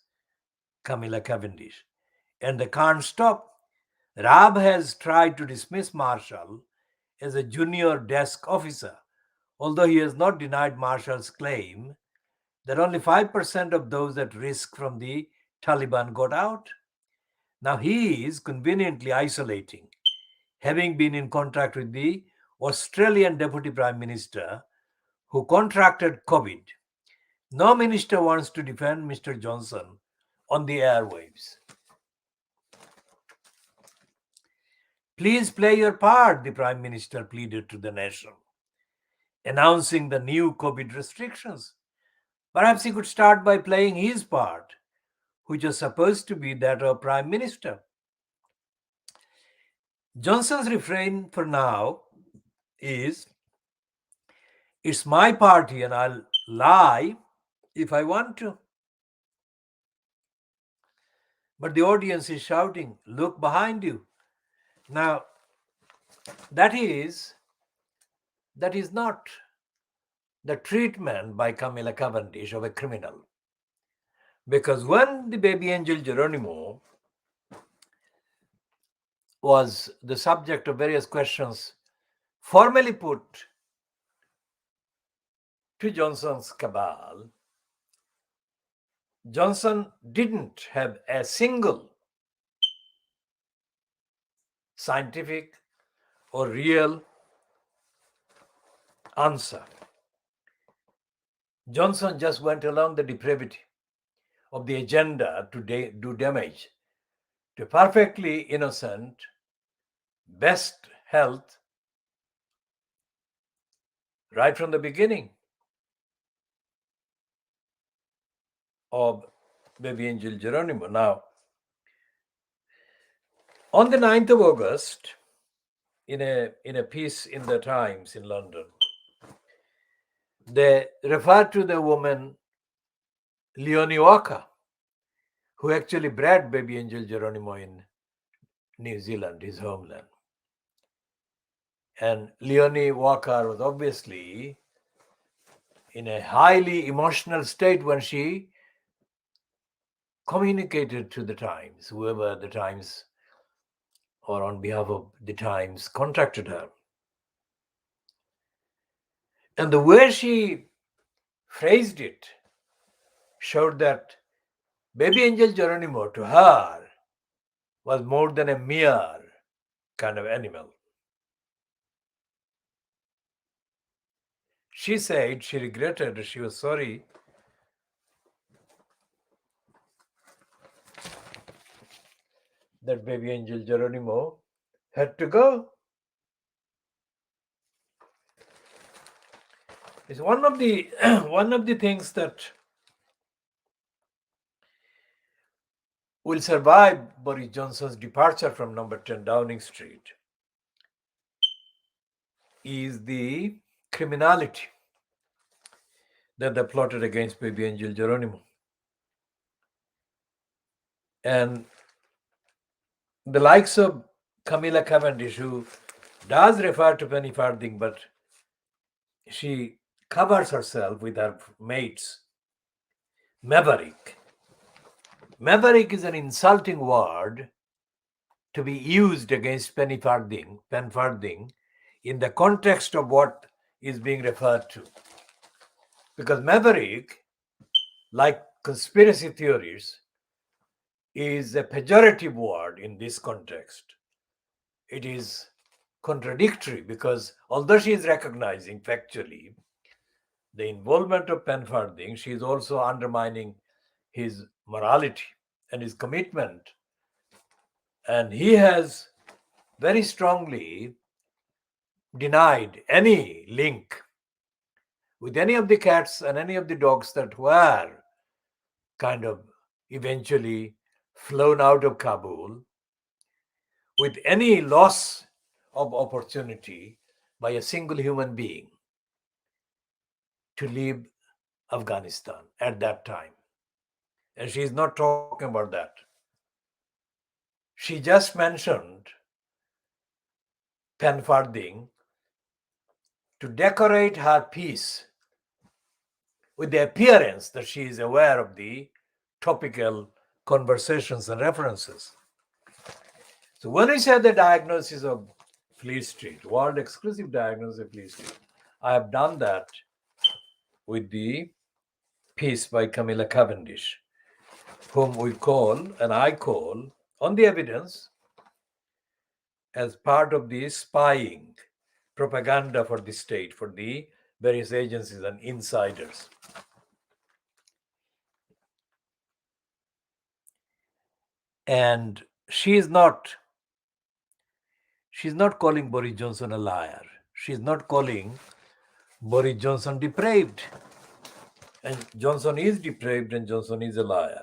Camilla Cavendish. And they can't stop. Rab has tried to dismiss Marshall as a junior desk officer, although he has not denied Marshall's claim that only 5% of those at risk from the Taliban got out. Now he is conveniently isolating, having been in contact with the Australian Deputy Prime Minister who contracted COVID. No minister wants to defend Mr. Johnson on the airwaves. Please play your part, the Prime Minister pleaded to the nation, announcing the new COVID restrictions. Perhaps he could start by playing his part, which was supposed to be that of Prime Minister. Johnson's refrain for now is, "It's my party and I'll lie if I want to." But the audience is shouting, "Look behind you." Now, that is not the treatment by Camilla Cavendish of a criminal. Because when the baby angel Geronimo was the subject of various questions formally put to Johnson's cabal, Johnson didn't have a single scientific or real answer. Johnson just went along the depravity of the agenda to do damage to perfectly innocent, best health right from the beginning of baby angel Geronimo. Now, on the 9th of August, in a piece in the Times in London, they refer to the woman Leonie Walker, who actually bred baby angel Geronimo in New Zealand, his homeland. And Leonie Walker was obviously in a highly emotional state when she communicated to the Times, whoever the Times or on behalf of the Times contacted her. And the way she phrased it showed that baby angel Geronimo to her was more than a mere kind of animal. She said she regretted, she was sorry that baby angel Geronimo had to go. It's one of the things that will survive Boris Johnson's departure from number 10 Downing Street is the criminality that they plotted against baby angel Geronimo. And the likes of Camilla Cavendish, who does refer to penny farthing, but she covers herself with her mates. Maverick. Maverick is an insulting word to be used against pen farthing, in the context of what is being referred to. Because maverick, like conspiracy theories, is a pejorative word in this context. It is contradictory because although she is recognizing factually the involvement of pen farthing, she is also undermining his morality and his commitment. And he has very strongly denied any link with any of the cats and any of the dogs that were kind of eventually flown out of Kabul, with any loss of opportunity by a single human being to leave Afghanistan at that time. And she is not talking about that. She just mentioned pen farthing to decorate her piece with the appearance that she is aware of the topical conversations and references. So when we say the diagnosis of Fleet Street, world exclusive diagnosis of Fleet Street, I have done that with the piece by Camilla Cavendish, whom we call, and I call, on the evidence as part of the spying propaganda for the state, for the various agencies and insiders. And she's not calling Boris Johnson a liar. She's not calling Boris Johnson depraved. And Johnson is depraved and Johnson is a liar.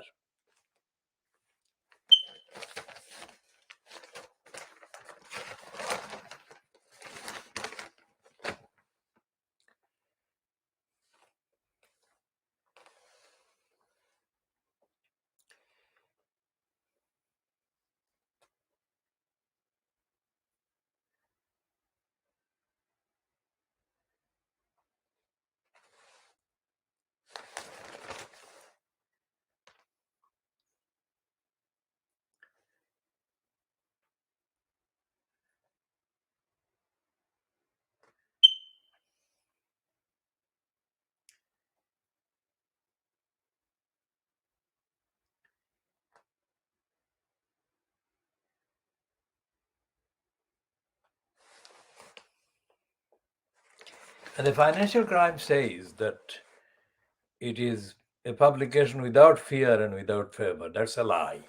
And the financial crime says that it is a publication without fear and without favor. That's a lie.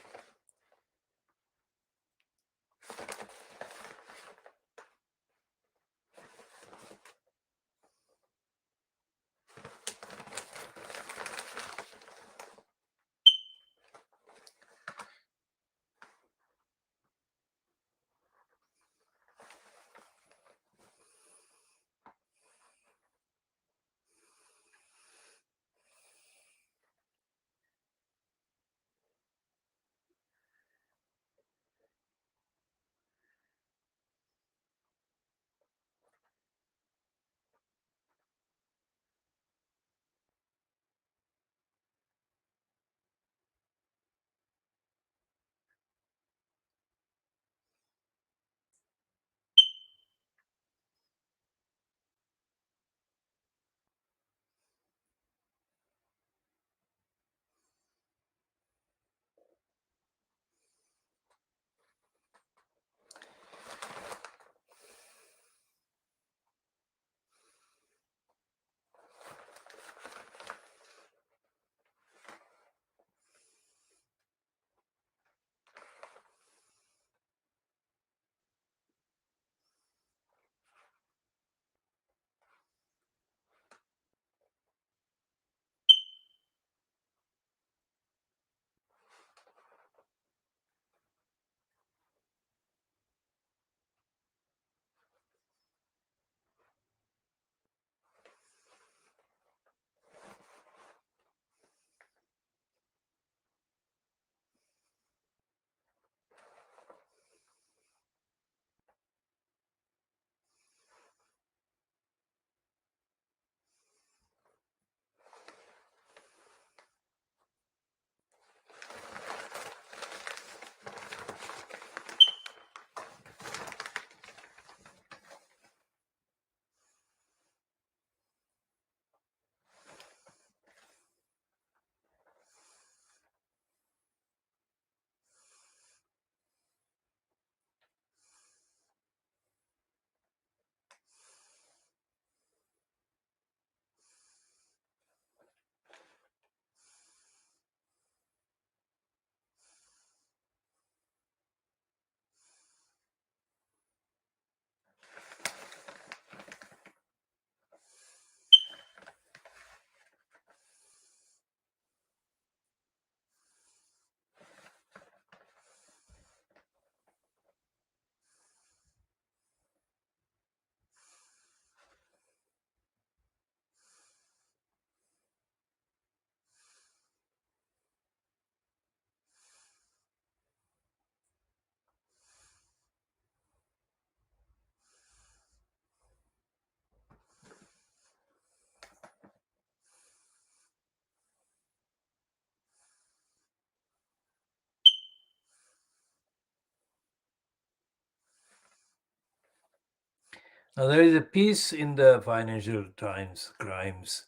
Now, there is a piece in the Financial Times Crimes.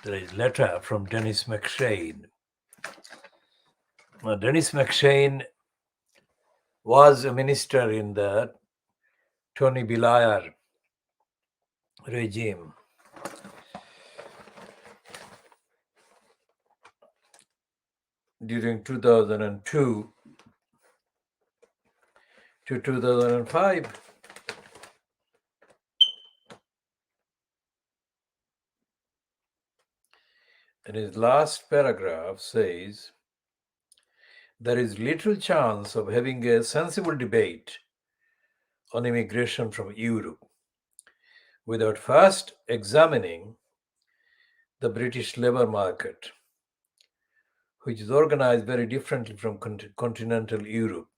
There is a letter from Dennis McShane. Now, Dennis McShane was a minister in the Tony Blair regime. During 2002 to 2005. And his last paragraph says, there is little chance of having a sensible debate on immigration from Europe without first examining the British labour market, which is organized very differently from continental Europe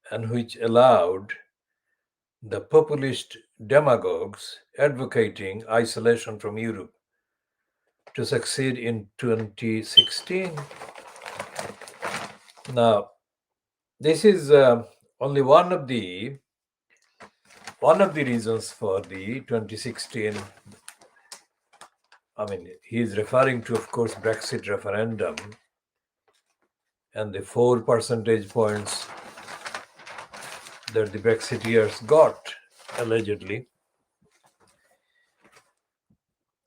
and which allowed the populist demagogues advocating isolation from Europe to succeed in 2016. Now, this is only one of the reasons for the 2016. I mean, he is referring to, of course, Brexit referendum and the 4 percentage points that the Brexiteers got, allegedly,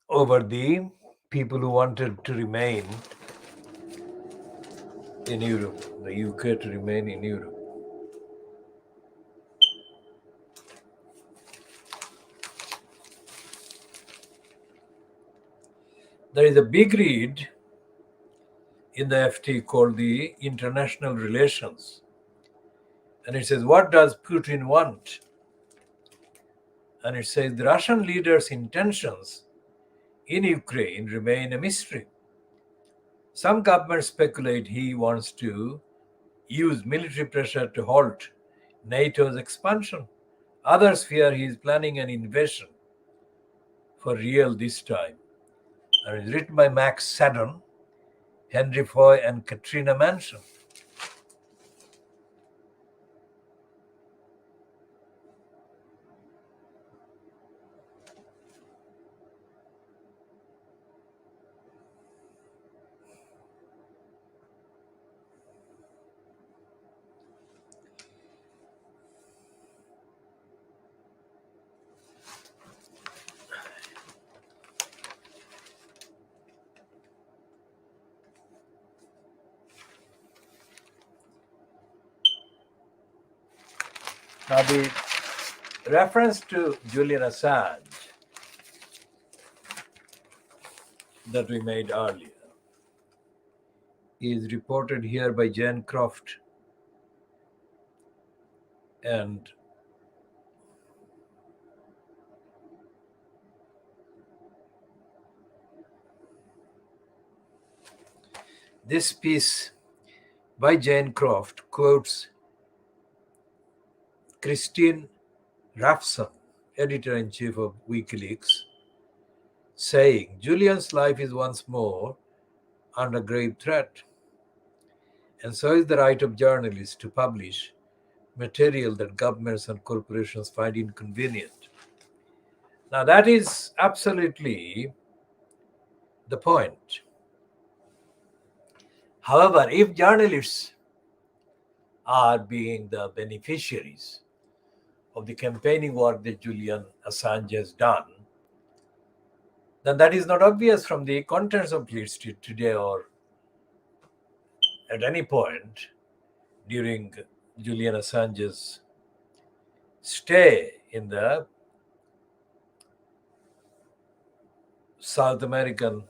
over the people who wanted to remain in Europe, the UK to remain in Europe. There is a big read in the FT called the International Relations. And it says, what does Putin want? And it says the Russian leader's intentions in Ukraine remain a mystery. Some governments speculate he wants to use military pressure to halt NATO's expansion. Others fear he is planning an invasion for real this time. And it's written by Max Saddon, Henry Foy, and Katrina Manson. Now, the reference to Julian Assange that we made earlier is reported here by Jane Croft, and this piece by Jane Croft quotes Christine Rafson, editor-in-chief of WikiLeaks, saying Julian's life is once more under grave threat, and so is the right of journalists to publish material that governments and corporations find inconvenient. Now, that is absolutely the point. However, if journalists are being the beneficiaries of the campaigning work that Julian Assange has done, then that is not obvious from the contents of Fleet Street today or at any point during Julian Assange's stay in the South American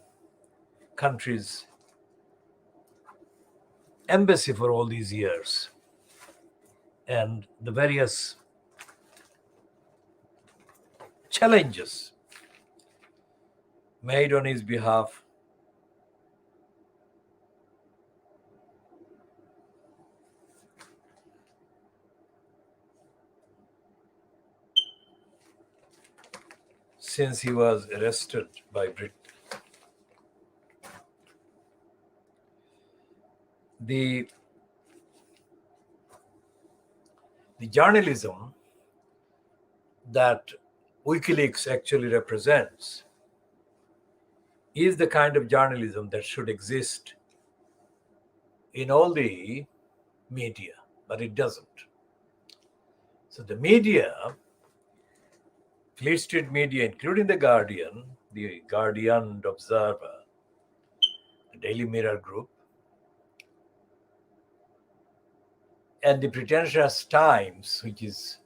country's embassy for all these years, and the various challenges made on his behalf. Since he was arrested by Britain. The journalism that WikiLeaks actually represents is the kind of journalism that should exist in all the media, but it doesn't. So the media, Fleet Street media, including the Guardian Observer, the Daily Mirror Group, and the pretentious Times, which is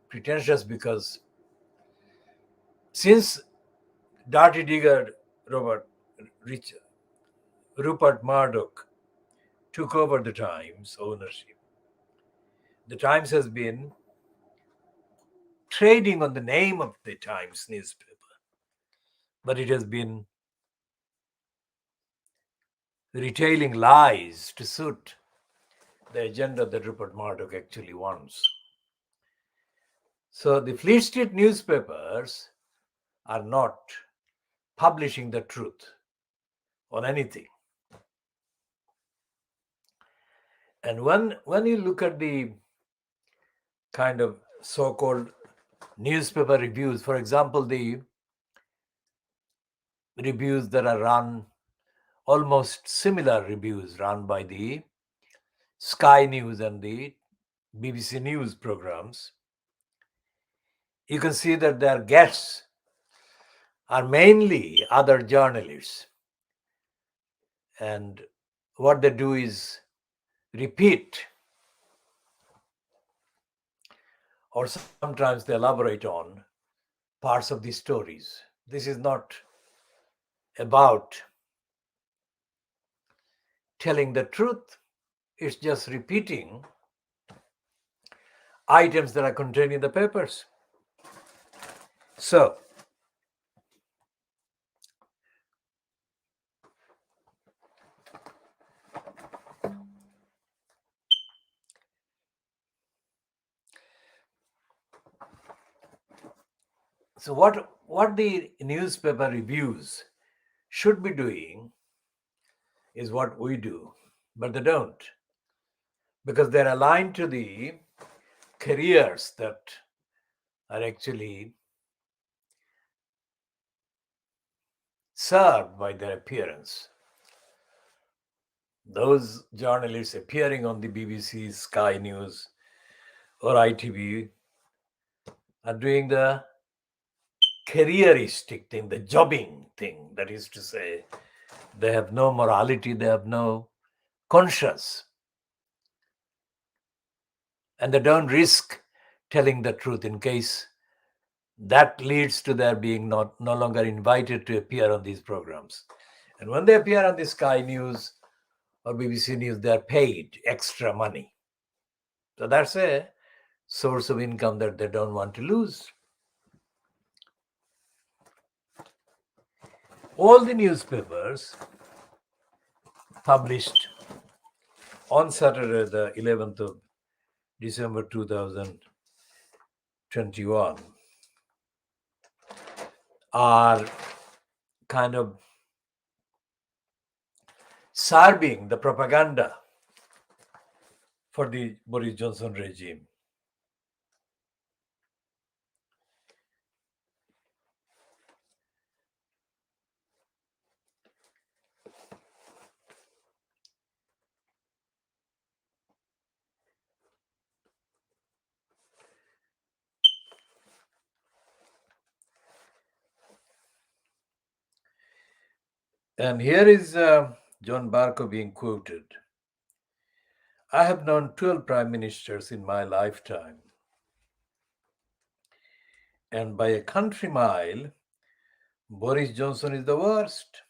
pretentious because since Dirty Digger Robert Rich, Rupert Murdoch took over the Times ownership, the Times has been trading on the name of the Times newspaper, but it has been retailing lies to suit the agenda that Rupert Murdoch actually wants. So the Fleet Street newspapers are not publishing the truth on anything. And when you look at the kind of so-called newspaper reviews, for example, the reviews that are run, almost similar reviews run by the Sky News and the BBC News programs, you can see that their guests are mainly other journalists. And what they do is repeat, or sometimes they elaborate on parts of the stories. This is not about telling the truth, it's just repeating items that are contained in the papers. So, what the newspaper reviews should be doing is what we do, but they don't, because they're aligned to the careers that are actually served by their appearance. Those journalists appearing on the BBC, Sky News, or ITV are doing the careeristic thing, the jobbing thing. That is to say, they have no morality, they have no conscience, and they don't risk telling the truth in case that leads to their being no longer invited to appear on these programs. And when they appear on the Sky News or BBC News, they are paid extra money. So that's a source of income that they don't want to lose. All the newspapers published on Saturday, the 11th of December 2021, are kind of serving the propaganda for the Boris Johnson regime. And here is John Barker being quoted. I have known 12 prime ministers in my lifetime. And by a country mile, Boris Johnson is the worst.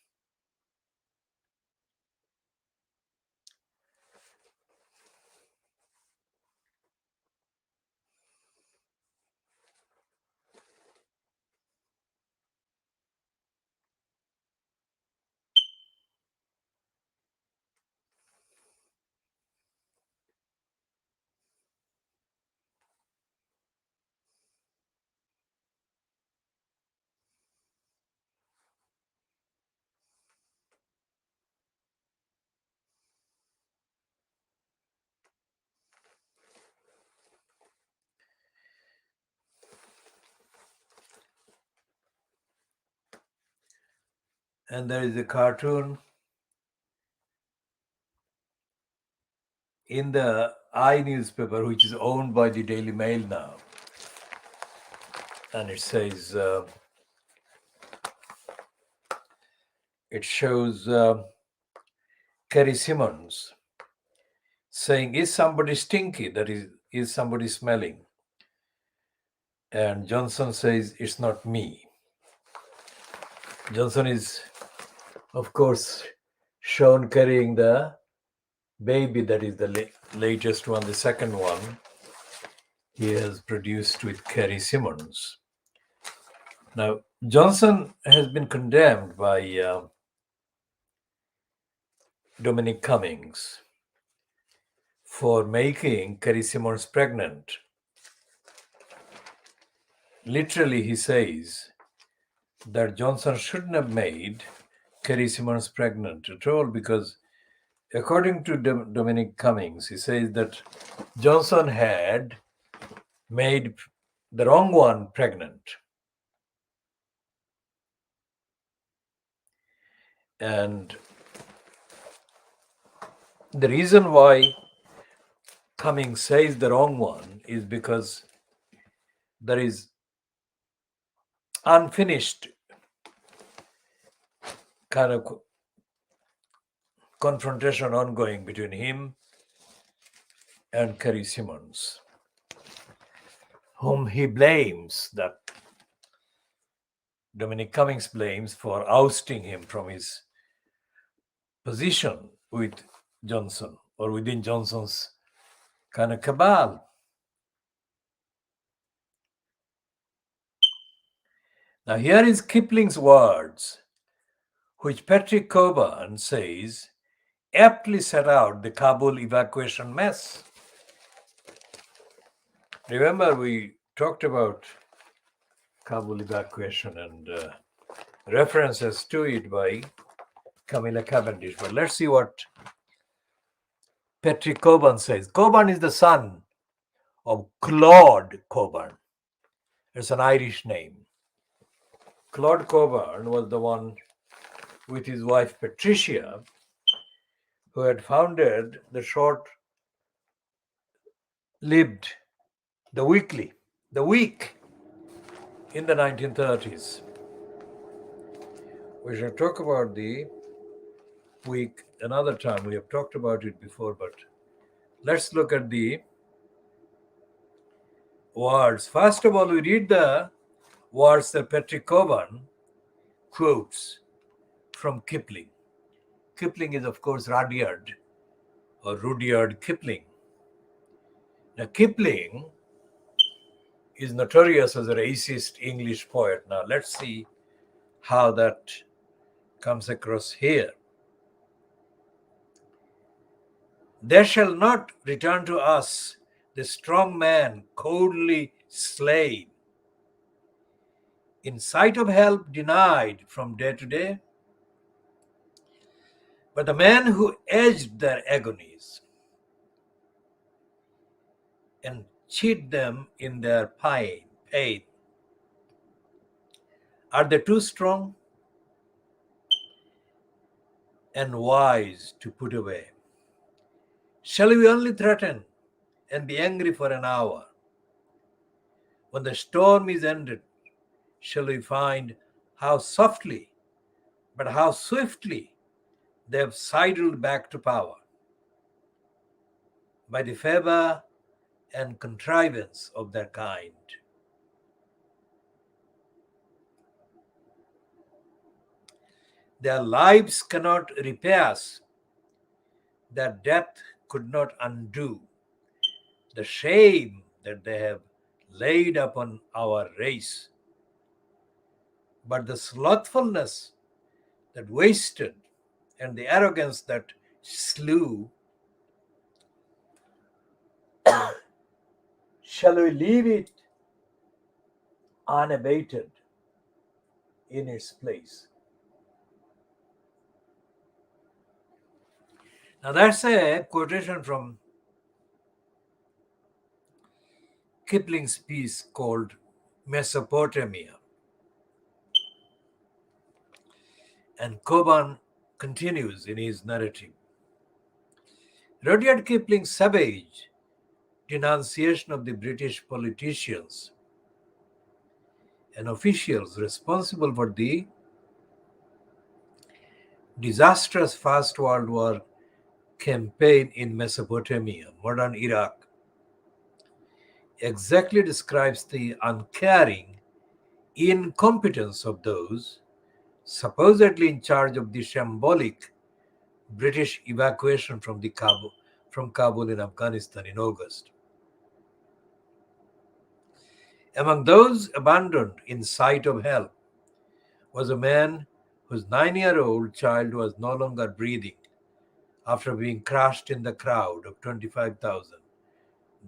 And there is a cartoon in the I newspaper, which is owned by the Daily Mail now. And it says, it shows Kerry Simmons saying, is somebody stinky? That is somebody smelling? And Johnson says, it's not me. Johnson is, of course, shown carrying the baby. That is the latest one, the second one he has produced with Kerry Simmons. Now, Johnson has been condemned by Dominic Cummings for making Kerry Simmons pregnant. Literally, he says that Johnson shouldn't have made Kerry Simmons pregnant at all, because according to Dominic Cummings, he says that Johnson had made the wrong one pregnant. And the reason why Cummings says the wrong one is because there is unfinished kind of confrontation ongoing between him and Kerry Simmons, whom he blames, that Dominic Cummings blames, for ousting him from his position with Johnson, or within Johnson's kind of cabal. Now, here is Kipling's words, which Patrick Coburn says aptly set out the Kabul evacuation mess. Remember, we talked about Kabul evacuation and references to it by Camilla Cavendish. But let's see what Patrick Coburn says. Coburn is the son of Claude Coburn. It's an Irish name. Claude Coburn was the one with his wife Patricia who had founded the short-lived The Week in the 1930s. We shall talk about the Week another time. We have talked about it before, but let's look at the words. First of all, we read the words that Patrick Coburn quotes from Kipling. Kipling is, of course, Rudyard Kipling. Now, Kipling is notorious as a racist English poet. Now, let's see how that comes across here. There shall not return to us the strong man coldly slain, in sight of help denied from day to day, but the man who edged their agonies and cheat them in their pain. Are they too strong and wise to put away? Shall we only threaten and be angry for an hour? When the storm is ended, shall we find how softly, but how swiftly they have sidled back to power by the favor and contrivance of their kind. Their lives cannot repay us, their death could not undo the shame that they have laid upon our race. But the slothfulness that wasted and the arrogance that slew, shall we leave it unabated in its place? Now that's a quotation from Kipling's piece called Mesopotamia. And Coburn continues in his narrative. Rudyard Kipling's savage denunciation of the British politicians and officials responsible for the disastrous First World War campaign in Mesopotamia, modern Iraq, exactly describes the uncaring incompetence of those supposedly in charge of the shambolic British evacuation from Kabul in Afghanistan in August. Among those abandoned in sight of help was a man whose 9-year-old child was no longer breathing after being crushed in the crowd of 25,000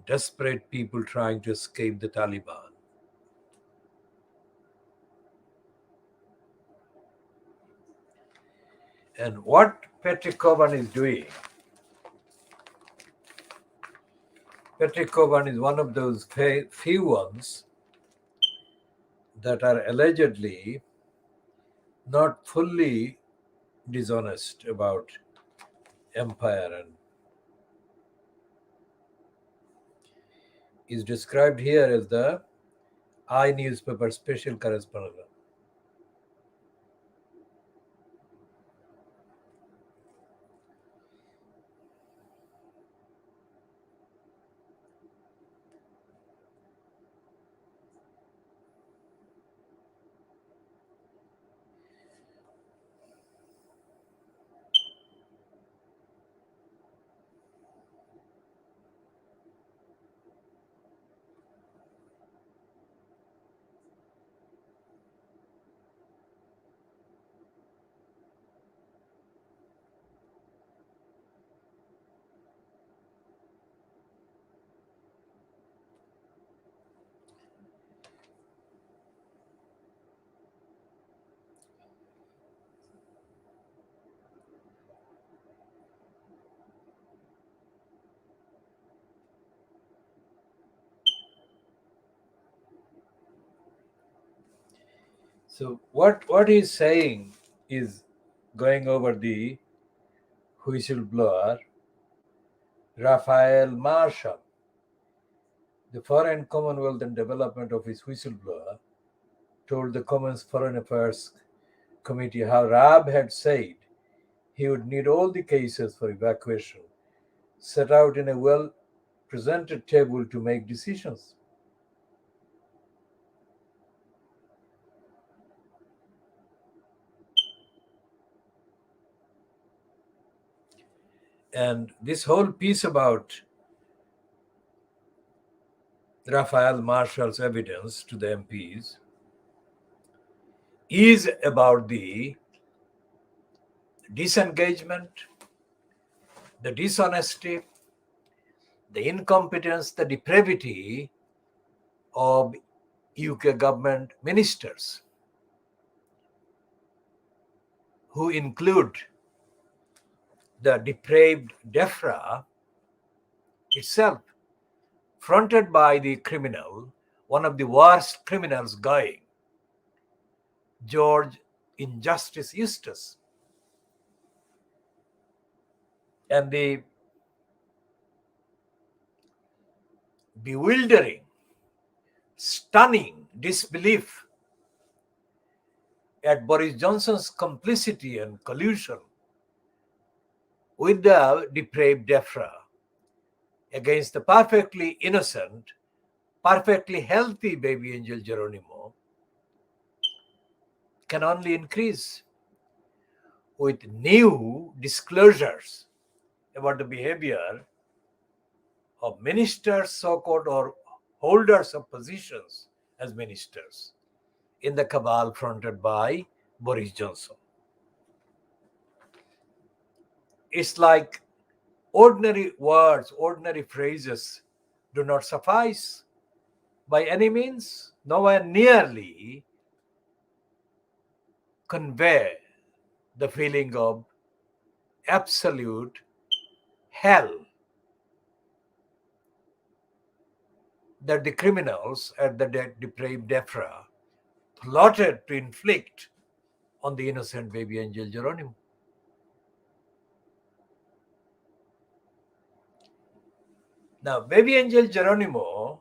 desperate people trying to escape the Taliban. And what Patrick Coburn is doing, Patrick Coburn is one of those few ones that are allegedly not fully dishonest about empire, and is described here as the I newspaper special correspondent. So what he's saying is going over the whistleblower Raphael Marshall, the Foreign Commonwealth and Development Office whistleblower, told the Commons Foreign Affairs Committee how Raab had said he would need all the cases for evacuation set out in a well presented table to make decisions. And this whole piece about Raphael Marshall's evidence to the MPs is about the disengagement, the dishonesty, the incompetence, the depravity of UK government ministers, who include the depraved DEFRA itself, fronted by the criminal, one of the worst criminals going, George Injustice Eustace. And the bewildering, stunning disbelief at Boris Johnson's complicity and collusion with the depraved DEFRA against the perfectly innocent, perfectly healthy baby angel Geronimo can only increase with new disclosures about the behavior of ministers, so-called, or holders of positions as ministers in the cabal fronted by Boris Johnson. It's like ordinary words, ordinary phrases do not suffice by any means, nowhere nearly convey the feeling of absolute hell that the criminals at the depraved DEFRA plotted to inflict on the innocent baby angel Geronimo. Now, baby angel Geronimo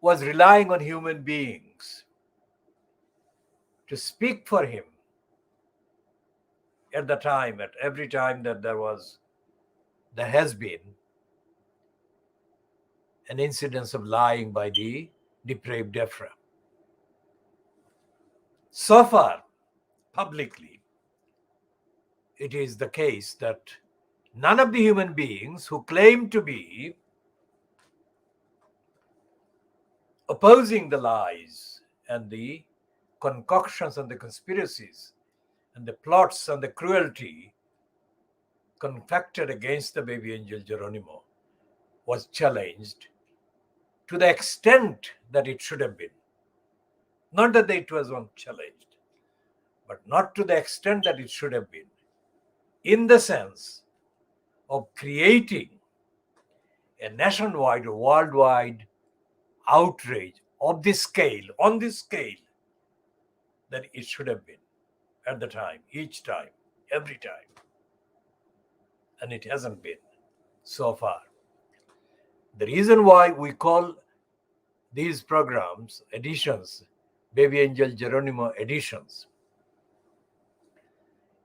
was relying on human beings to speak for him at the time, at every time that there has been an incidence of lying by the depraved Ephraim. So far, publicly, it is the case that none of the human beings who claim to be opposing the lies and the concoctions and the conspiracies and the plots and the cruelty concocted against the baby angel Geronimo was challenged to the extent that it should have been. Not that it was unchallenged, but not to the extent that it should have been, in the sense of creating a nationwide or worldwide outrage of this scale, on this scale, that it should have been at the time, each time, every time. And it hasn't been so far. The reason why we call these programs editions, Baby Angel Geronimo editions,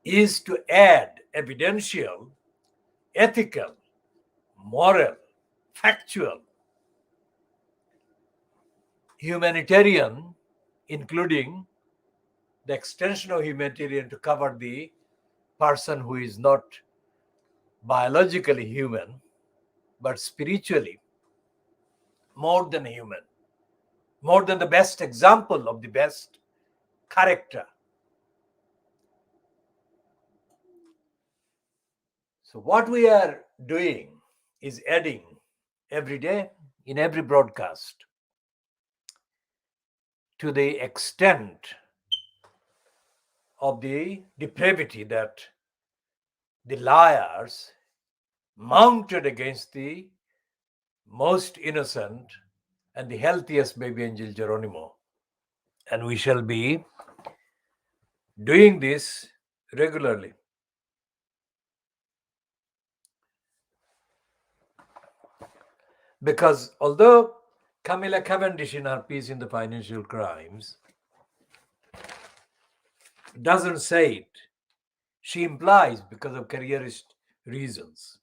is to add evidential, ethical, moral, factual, humanitarian, including the extension of humanitarian to cover the person who is not biologically human, but spiritually more than human, more than the best example of the best character. So what we are doing is adding every day in every broadcast to the extent of the depravity that the liars mounted against the most innocent and the healthiest baby angel Geronimo. And we shall be doing this regularly. Because although Camilla Cavendish in her piece in the Financial Crimes doesn't say it, she implies because of careerist reasons.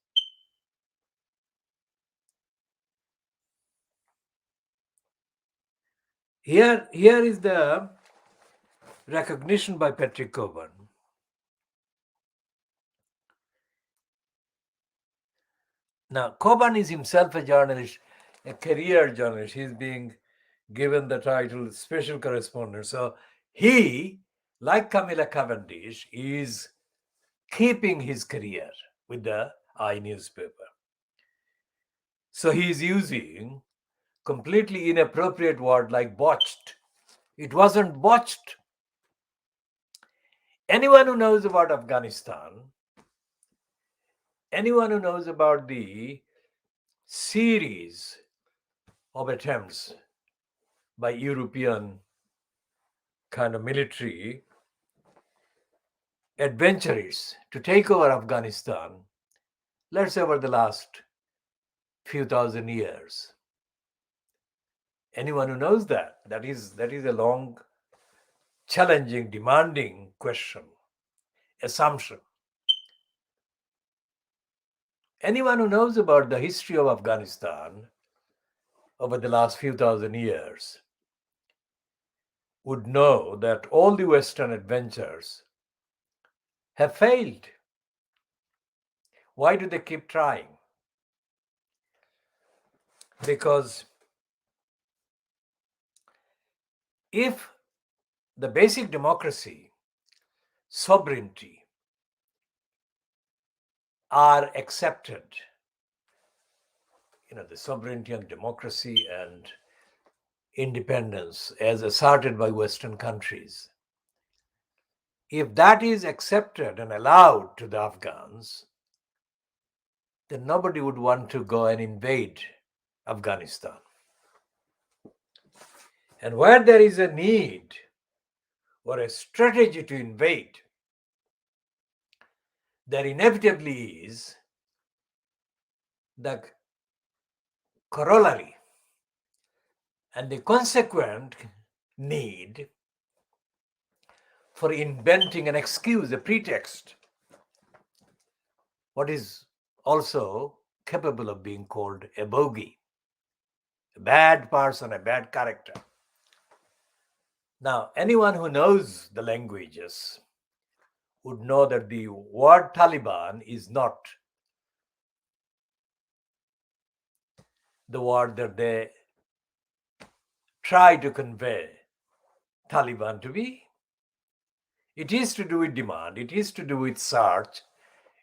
Here is the recognition by Patrick Coburn. Now, Coburn is himself a journalist, a career journalist. He's being given the title special correspondent. So he, like Camilla Cavendish, is keeping his career with the I newspaper. So he's using completely inappropriate word like botched. It wasn't botched. Anyone who knows about Afghanistan, anyone who knows about the series of attempts by European kind of military adventurers to take over Afghanistan, let's say over the last few thousand years. Anyone who knows that is a long, challenging, demanding question, assumption. Anyone who knows about the history of Afghanistan over the last few thousand years would know that all the Western adventures have failed. Why do they keep trying? Because if the basic democracy, sovereignty are accepted, the sovereignty and democracy and independence as asserted by Western countries, if that is accepted and allowed to the Afghans, then nobody would want to go and invade Afghanistan. And where there is a need or a strategy to invade, there inevitably is the corollary and the consequent need for inventing an excuse, a pretext, what is also capable of being called a bogey, a bad person, a bad character. Now, anyone who knows the languages would know that the word Taliban is not the word that they try to convey Taliban to be. It is to do with demand, it is to do with search,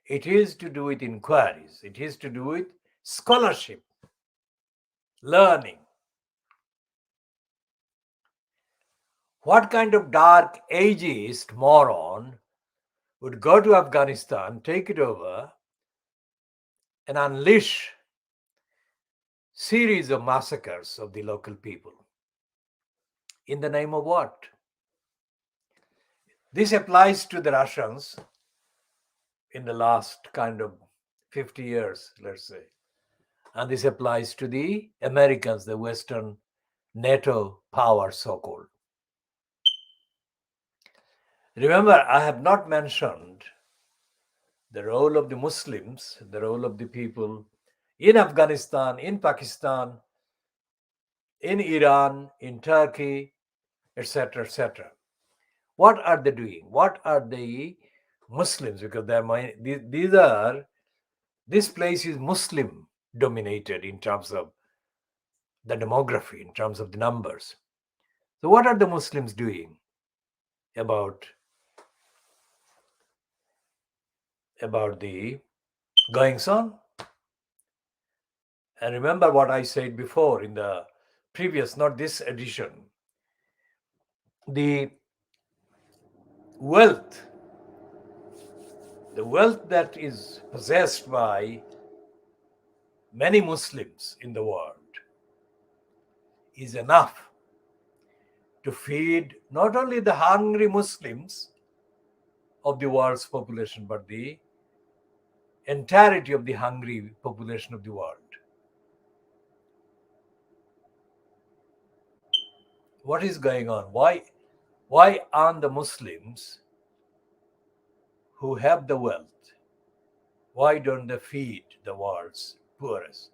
it is to do with inquiries, it is to do with scholarship, learning. What kind of dark ageist moron would go to Afghanistan, take it over, and unleash series of massacres of the local people? In the name of what? This applies to the Russians in the last kind of 50 years, let's say. And this applies to the Americans, the Western NATO power, so-called. Remember, I have not mentioned the role of the Muslims, the role of the people in Afghanistan, in Pakistan, in Iran, in Turkey, etc., etc. What are they doing? What are the Muslims? Because this place is Muslim dominated in terms of the demography, in terms of the numbers. So what are the Muslims doing about the goings on? And remember what I said before in the previous, not this edition, the wealth that is possessed by many Muslims in the world is enough to feed not only the hungry Muslims of the world's population, but the entirety of the hungry population of the world. What is going on? Why aren't the Muslims who have the wealth, why don't they feed the world's poorest?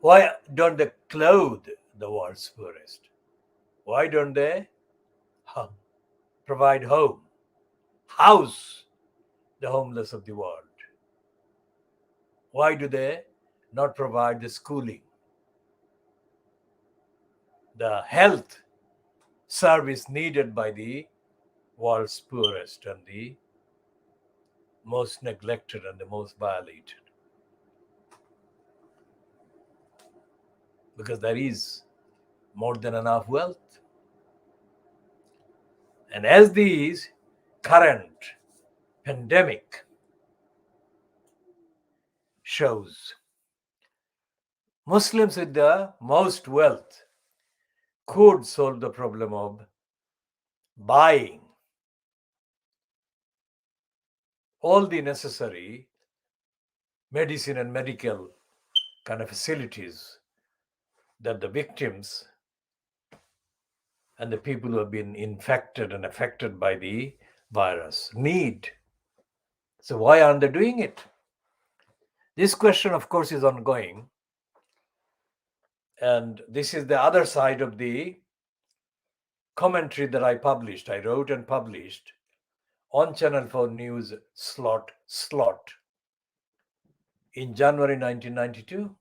Why don't they clothe the world's poorest? Why don't they provide house the homeless of the world? Why do they not provide the schooling, the health service needed by the world's poorest and the most neglected and the most violated? Because there is more than enough wealth. And as these current pandemic shows, Muslims with the most wealth could solve the problem of buying all the necessary medicine and medical kind of facilities that the victims and the people who have been infected and affected by the virus need. So why aren't they doing it? This question, of course, is ongoing. And this is the other side of the commentary that I wrote and published on Channel 4 News slot in January 1992,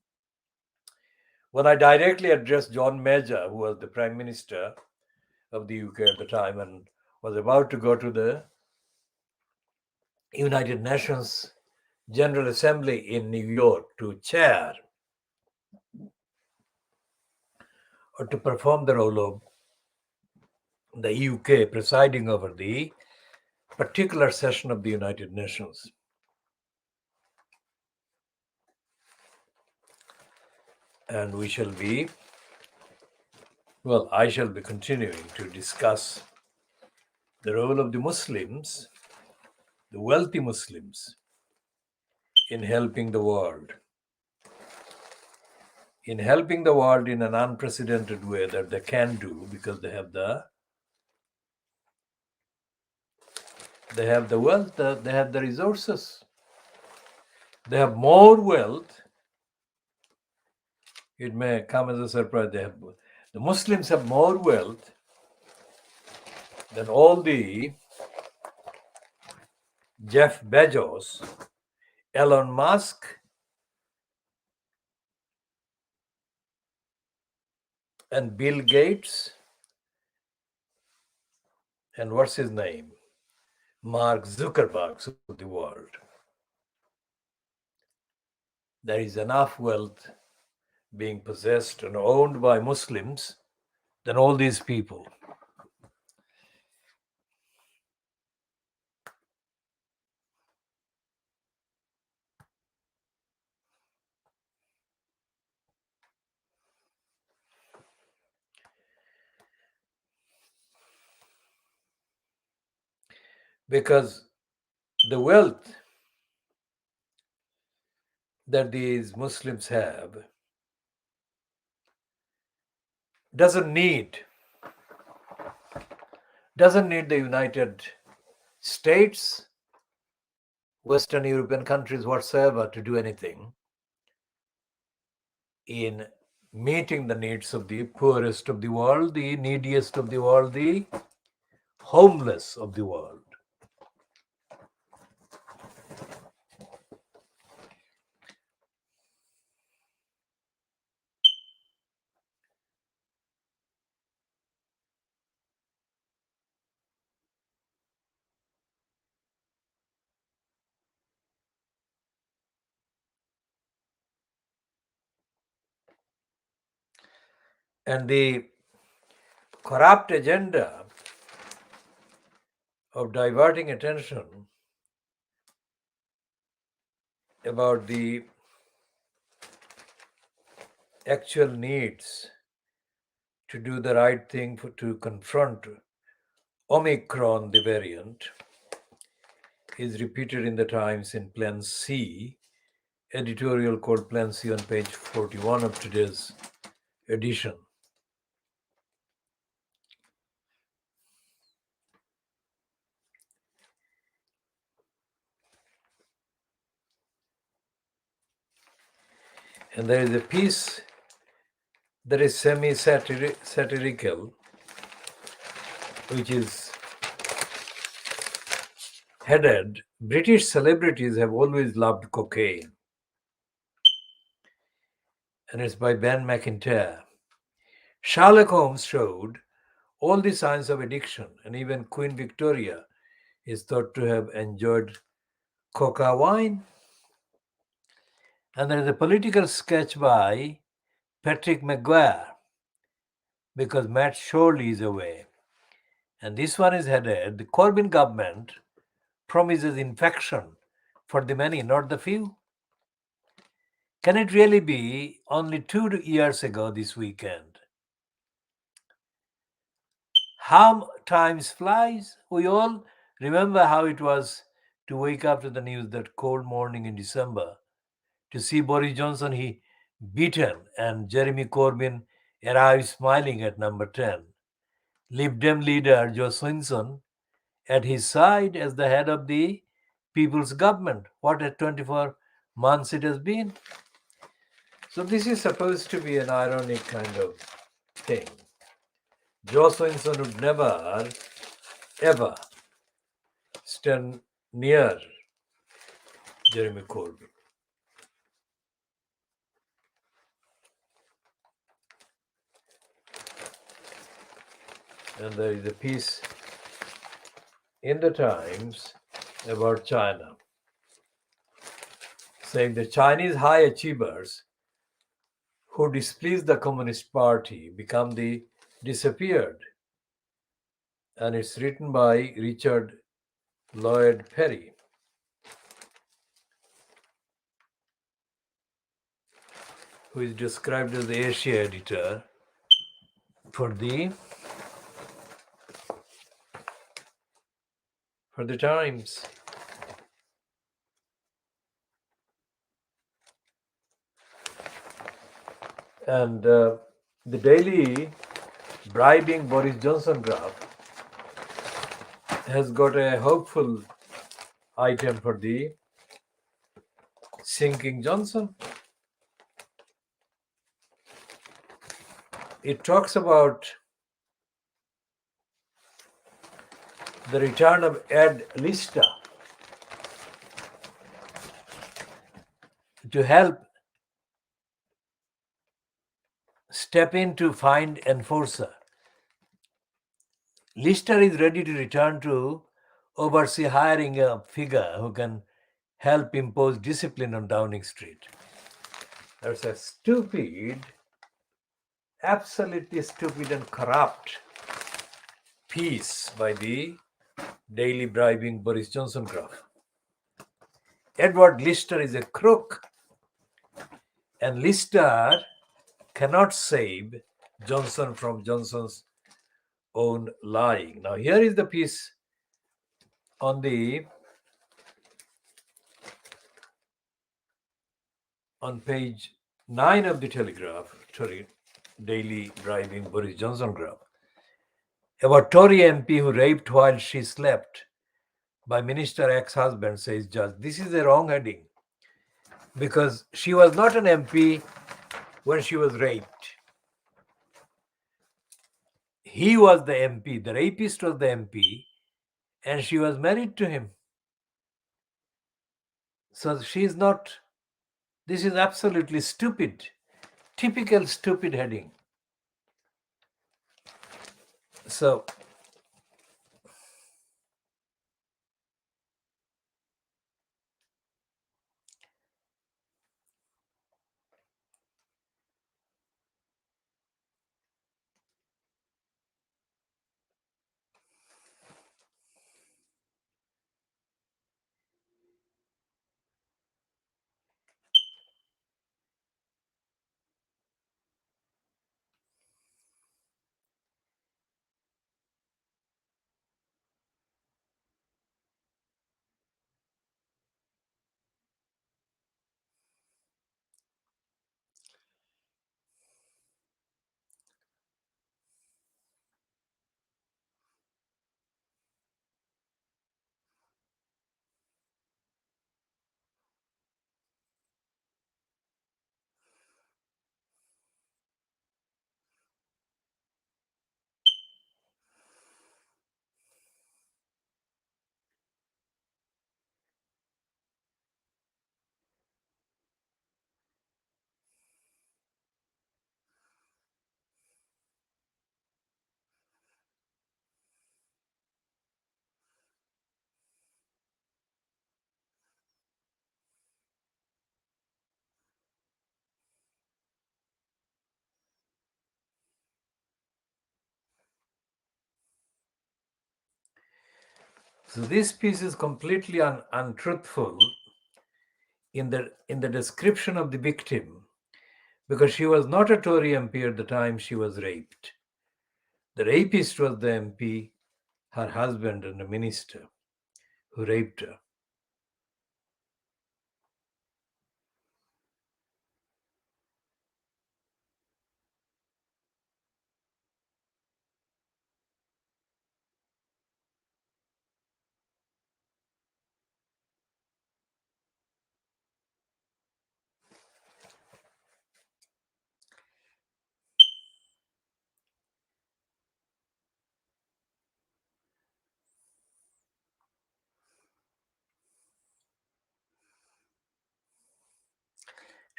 when I directly addressed John Major, who was the Prime Minister of the UK at the time and was about to go to the United Nations General Assembly in New York to chair or to perform the role of the UK presiding over the particular session of the United Nations. And we Well, I shall be continuing to discuss the role of the Muslims, the wealthy Muslims, in helping the world. In helping the world in an unprecedented way that they can do because they have the wealth, they have the resources. They have more wealth. It may come as a surprise. The Muslims have more wealth than all the Jeff Bezos, Elon Musk, and Bill Gates, and what's his name? Mark Zuckerberg of the world. There is enough wealth being possessed and owned by Muslims than all these people. Because the wealth that these Muslims have doesn't need the United States, Western European countries whatsoever to do anything in meeting the needs of the poorest of the world, the neediest of the world, the homeless of the world. And the corrupt agenda of diverting attention about the actual needs to do the right thing to confront Omicron, the variant, is repeated in the Times in Plan C, editorial called Plan C on page 41 of today's edition. And there is a piece that is semi-satirical, which is headed, British celebrities have always loved cocaine. And it's by Ben McIntyre. Sherlock Holmes showed all the signs of addiction, and even Queen Victoria is thought to have enjoyed coca wine. And there is a political sketch by Patrick Maguire, because Matt Shorley is away. And this one is headed, The Corbyn government promises infection for the many, not the few. Can it really be only 2 years ago this weekend? How times flies. We all remember how it was to wake up to the news that cold morning in December, to see Boris Johnson he beaten and Jeremy Corbyn arrived smiling at number 10. Lib Dem leader Joe Swinson at his side as the head of the People's Government. What a 24 months it has been. So this is supposed to be an ironic kind of thing. Joe Swinson would never, ever stand near Jeremy Corbyn. And there is a piece in the Times about China, saying the Chinese high achievers who displeased the Communist Party disappeared. And it's written by Richard Lloyd Perry. Who is described as the Asia editor for the Times. And the daily bribing Boris Johnson graph has got a hopeful item for the sinking Johnson. It talks about the return of Ed Lista to help step in to find enforcer. Lister is ready to return to oversee hiring a figure who can help impose discipline on Downing Street. That's a stupid, absolutely stupid and corrupt piece by the daily bribing Boris Johnson graph. Edward Lister is a crook, and Lister cannot save Johnson from Johnson's own lying. Now, here is the piece on page 9 of the Telegraph, daily bribing Boris Johnson graph, about Tory MP who raped while she slept by Minister ex-husband, says judge. This is a wrong heading because she was not an MP when she was raped. He was the MP, the rapist was the MP, and she was married to him. So she is not, this is absolutely stupid, typical stupid heading. So this piece is completely untruthful in the description of the victim, because she was not a Tory MP at the time she was raped. The rapist was the MP, her husband, and a minister who raped her.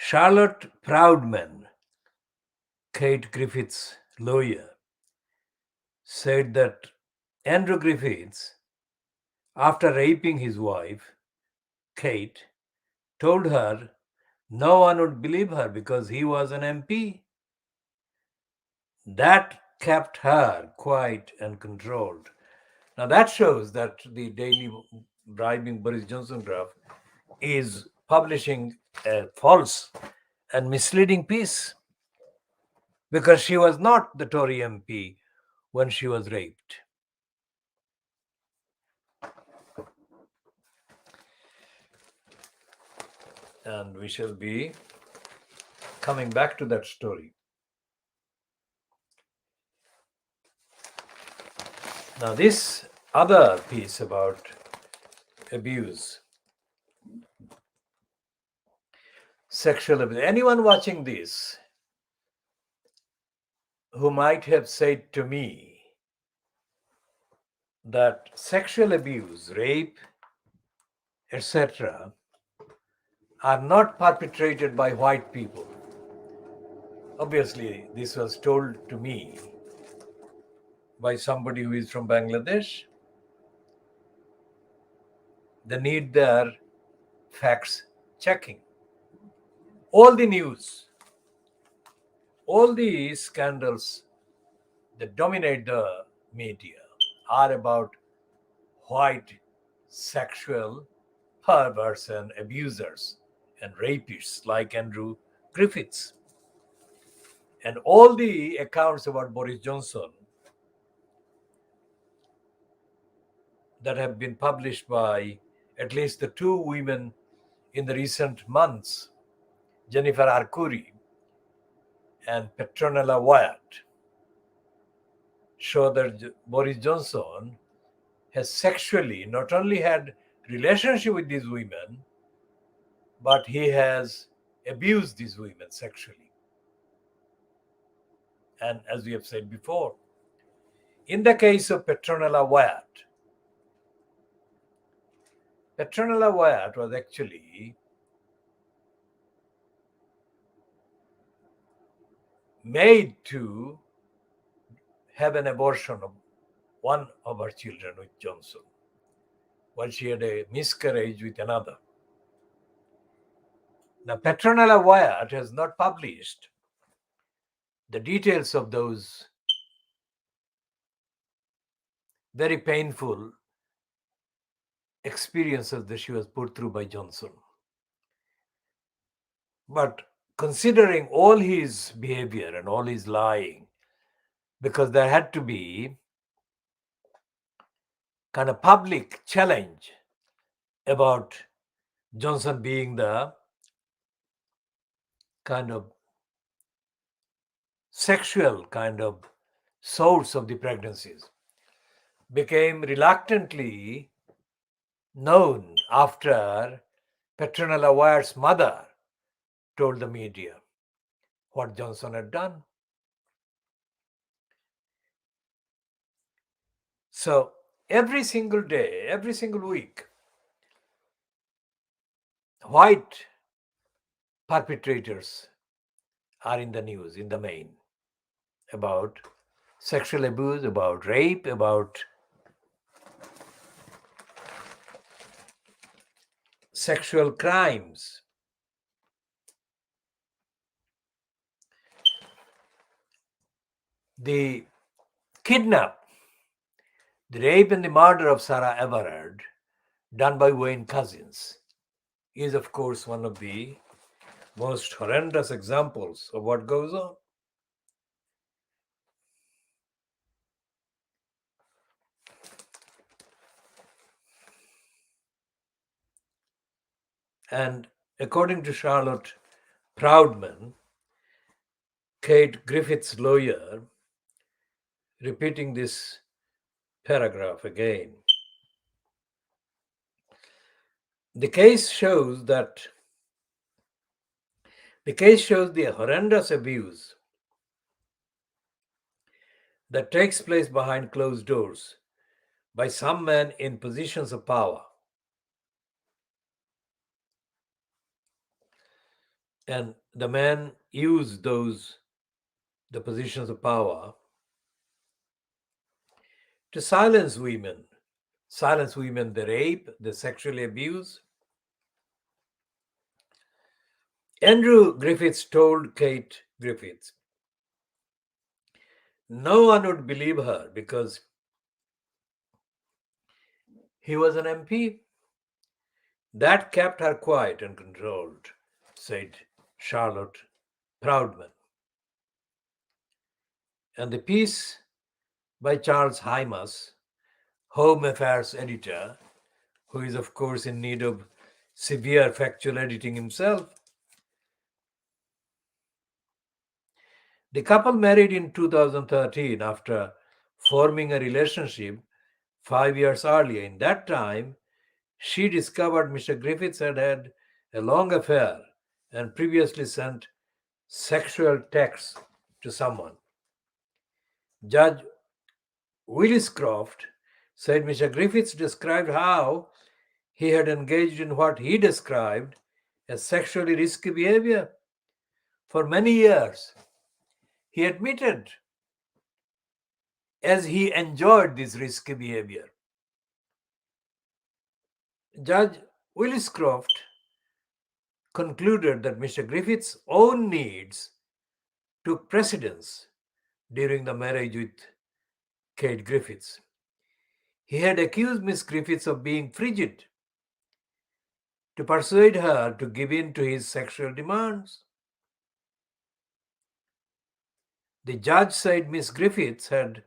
Charlotte Proudman, Kate Griffith's lawyer, said that Andrew Griffiths, after raping his wife, Kate, told her no one would believe her because he was an MP. That kept her quiet and controlled. Now that shows that the daily bribing Boris Johnson graph is publishing a false and misleading piece. because she was not the Tory MP when she was raped. And we shall be coming back to that story. Now, this other piece about abuse, sexual abuse, anyone watching this who might have said to me that sexual abuse, rape, etc., are not perpetrated by white people. Obviously, this was told to me by somebody who is from Bangladesh. They need their facts checking. All the news, all the scandals that dominate the media are about white sexual perverts and abusers and rapists like Andrew Griffiths. And all the accounts about Boris Johnson that have been published by at least the two women in the recent months, Jennifer Arcuri and Petronella Wyatt, show that Boris Johnson has sexually not only had relationship with these women, but he has abused these women sexually. And as we have said before, in the case of Petronella Wyatt was actually made to have an abortion of one of her children with Johnson, while she had a miscarriage with another. Now, Petronella Wyatt has not published the details of those very painful experiences that she was put through by Johnson. But considering all his behavior and all his lying, because there had to be kind of public challenge about Johnson being the kind of sexual kind of source of the pregnancies, became reluctantly known after Petronella Wyatt's mother told the media what Johnson had done. So every single day, every single week, white perpetrators are in the news, in the main, about sexual abuse, about rape, about sexual crimes. The kidnap, the rape and the murder of Sarah Everard, done by Wayne Couzens, is of course one of the most horrendous examples of what goes on. And according to Charlotte Proudman, Kate Griffith's lawyer, repeating this paragraph again, the case shows the horrendous abuse that takes place behind closed doors by some men in positions of power. And the men use the positions of power to silence women, the rape, the sexual abuse. Andrew Griffiths told Kate Griffiths, no one would believe her because he was an MP. That kept her quiet and controlled, said Charlotte Proudman. And the piece by Charles Hymas, Home Affairs editor, who is, of course, in need of severe factual editing himself. The couple married in 2013 after forming a relationship 5 years earlier. In that time, she discovered Mr. Griffiths had had a long affair and previously sent sexual texts to someone. Judge Willis Croft said Mr. Griffiths described how he had engaged in what he described as sexually risky behavior for many years. He admitted as he enjoyed this risky behavior. Judge Willis Croft concluded that Mr. Griffith's own needs took precedence during the marriage with Kate Griffiths. He had accused Miss Griffiths of being frigid to persuade her to give in to his sexual demands. The judge said Miss Griffiths had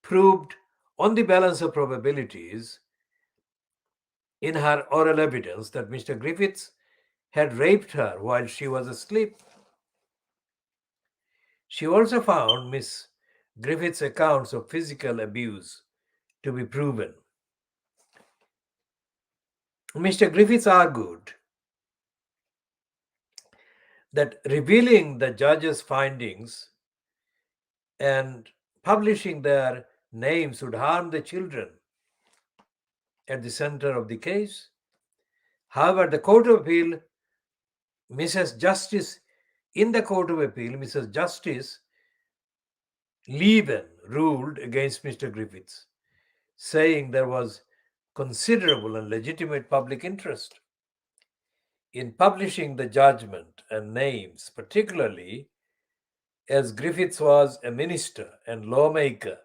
proved on the balance of probabilities in her oral evidence that Mr. Griffiths had raped her while she was asleep. She also found Miss Griffiths' accounts of physical abuse to be proven. Mr. Griffiths argued that revealing the judge's findings and publishing their names would harm the children at the center of the case. However, the Court of Appeal, Mrs. Justice, in the Court of Appeal, Mrs. Justice Levin ruled against Mr. Griffiths, saying there was considerable and legitimate public interest in publishing the judgment and names, particularly as Griffiths was a minister and lawmaker,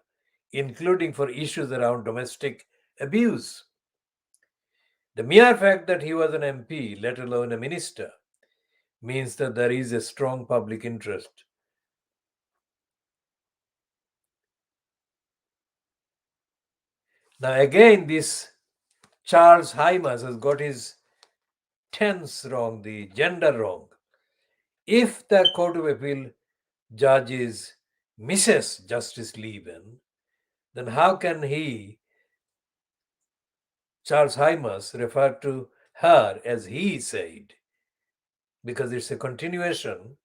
including for issues around domestic abuse. The mere fact that he was an MP, let alone a minister, means that there is a strong public interest. Now, again, this Charles Hymas has got his tense wrong, the gender wrong. If the Court of Appeal judge is Mrs. Justice Levin, then how can he, Charles Hymas, refer to her as he said? Because it's a continuation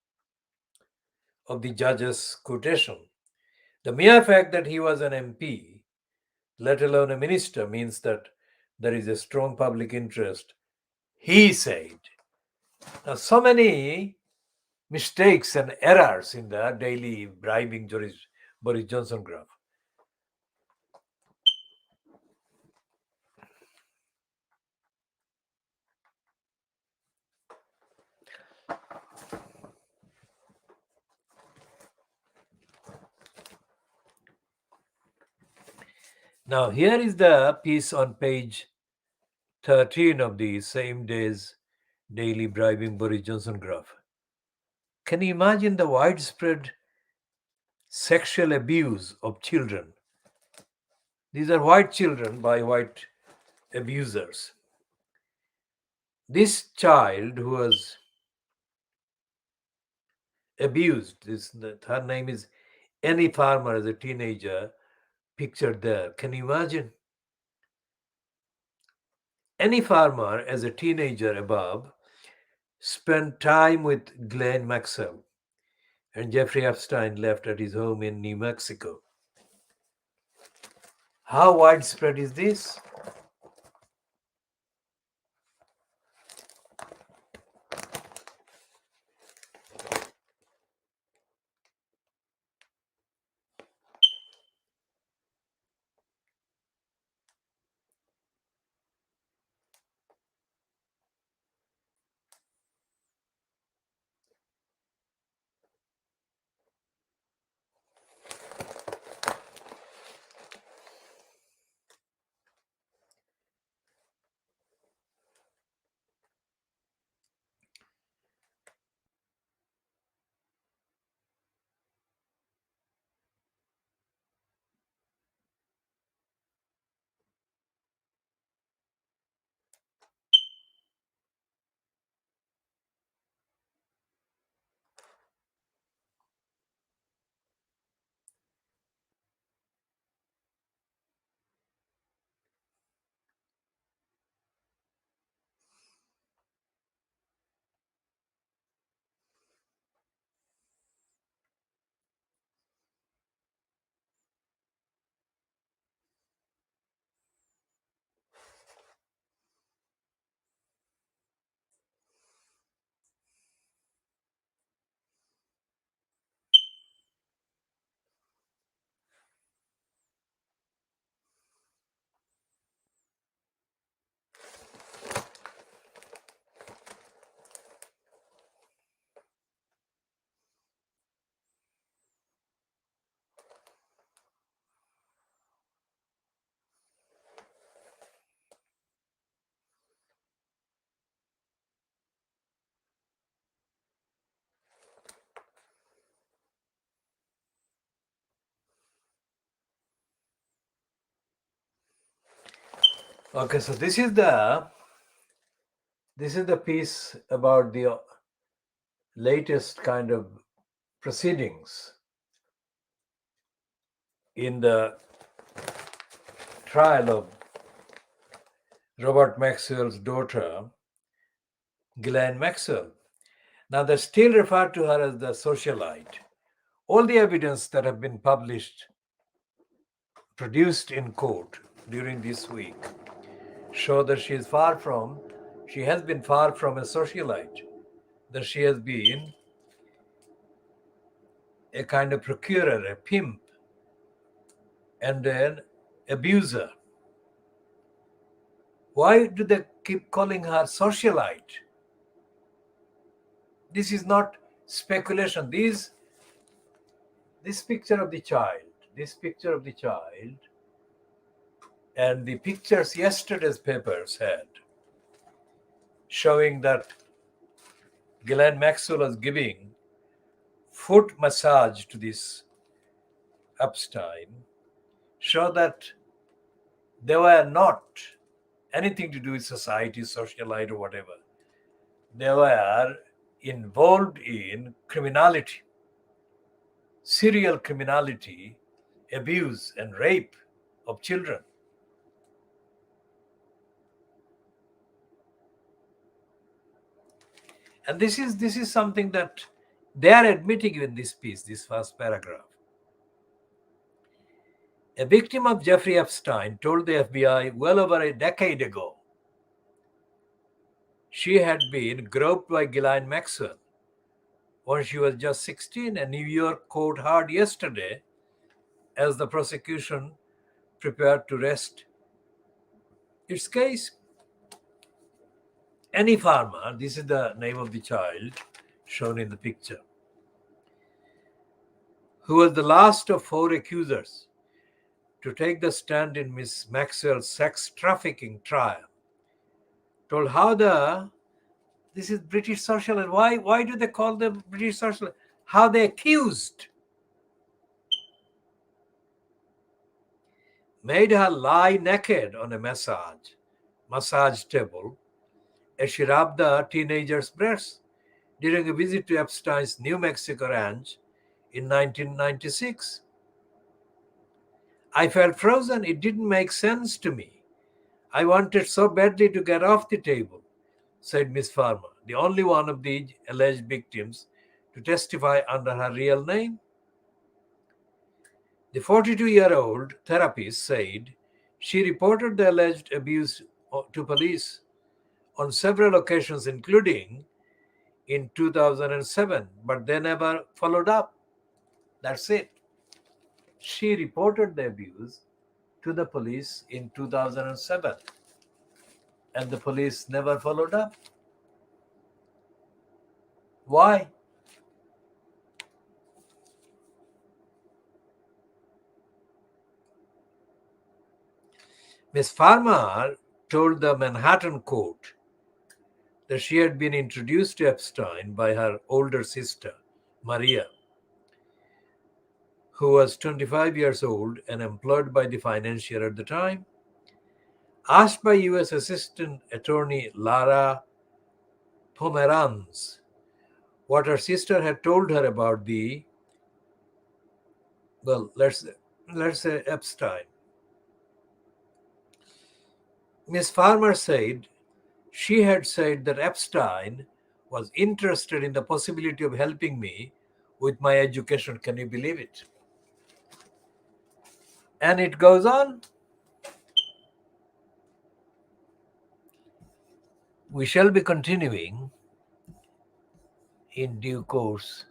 of the judge's quotation. The mere fact that he was an MP, let alone a minister, means that there is a strong public interest. He said. Now, so many mistakes and errors in the daily bribing Boris Johnson graph. Now, here is the piece on page 13 of the same day's daily bribing Boris Johnson graph. Can you imagine the widespread sexual abuse of children? These are white children by white abusers. This child who was abused, her name is Annie Farmer as a teenager, pictured there. Can you imagine? Annie Farmer as a teenager above spent time with Glenn Maxwell, and Jeffrey Epstein left at his home in New Mexico. How widespread is this? Okay, so this is the piece about the latest kind of proceedings in the trial of Robert Maxwell's daughter, Ghislaine Maxwell. Now, they still refer to her as the socialite. All the evidence that have been produced in court during this week, show that she has been far from a socialite, that she has been a kind of procurer, a pimp, and an abuser. Why do they keep calling her socialite? This is not speculation. This picture of the child, this picture of the child, and the pictures yesterday's papers had showing that Ghislaine Maxwell was giving foot massage to this Epstein, show that they were not anything to do with society, socialite, or whatever. They were involved in criminality, serial criminality, abuse, and rape of children. And this is something that they are admitting in this piece, this first paragraph. A victim of Jeffrey Epstein told the FBI well over a decade ago she had been groped by Ghislaine Maxwell when she was just 16. A New York court heard yesterday as the prosecution prepared to rest its case. Any farmer, this is the name of the child shown in the picture, who was the last of four accusers to take the stand in Miss Maxwell's sex trafficking trial, told how this is British socialist. Why do they call them British socialist? How they accused made her lie naked on a massage table as she rubbed the teenager's breasts during a visit to Epstein's New Mexico ranch in 1996. I felt frozen. It didn't make sense to me. I wanted so badly to get off the table, said Miss Farmer, the only one of the alleged victims to testify under her real name. The 42-year-old therapist said she reported the alleged abuse to police on several occasions, including in 2007, but they never followed up. That's it. She reported the abuse to the police in 2007, and the police never followed up. Why? Miss Farmer told the Manhattan court that she had been introduced to Epstein by her older sister, Maria, who was 25 years old and employed by the financier at the time. Asked by U.S. Assistant Attorney Lara Pomeranz what her sister had told her about let's say Epstein, Miss Farmer said she had said that Epstein was interested in the possibility of helping me with my education. Can you believe it? And it goes on. We shall be continuing in due course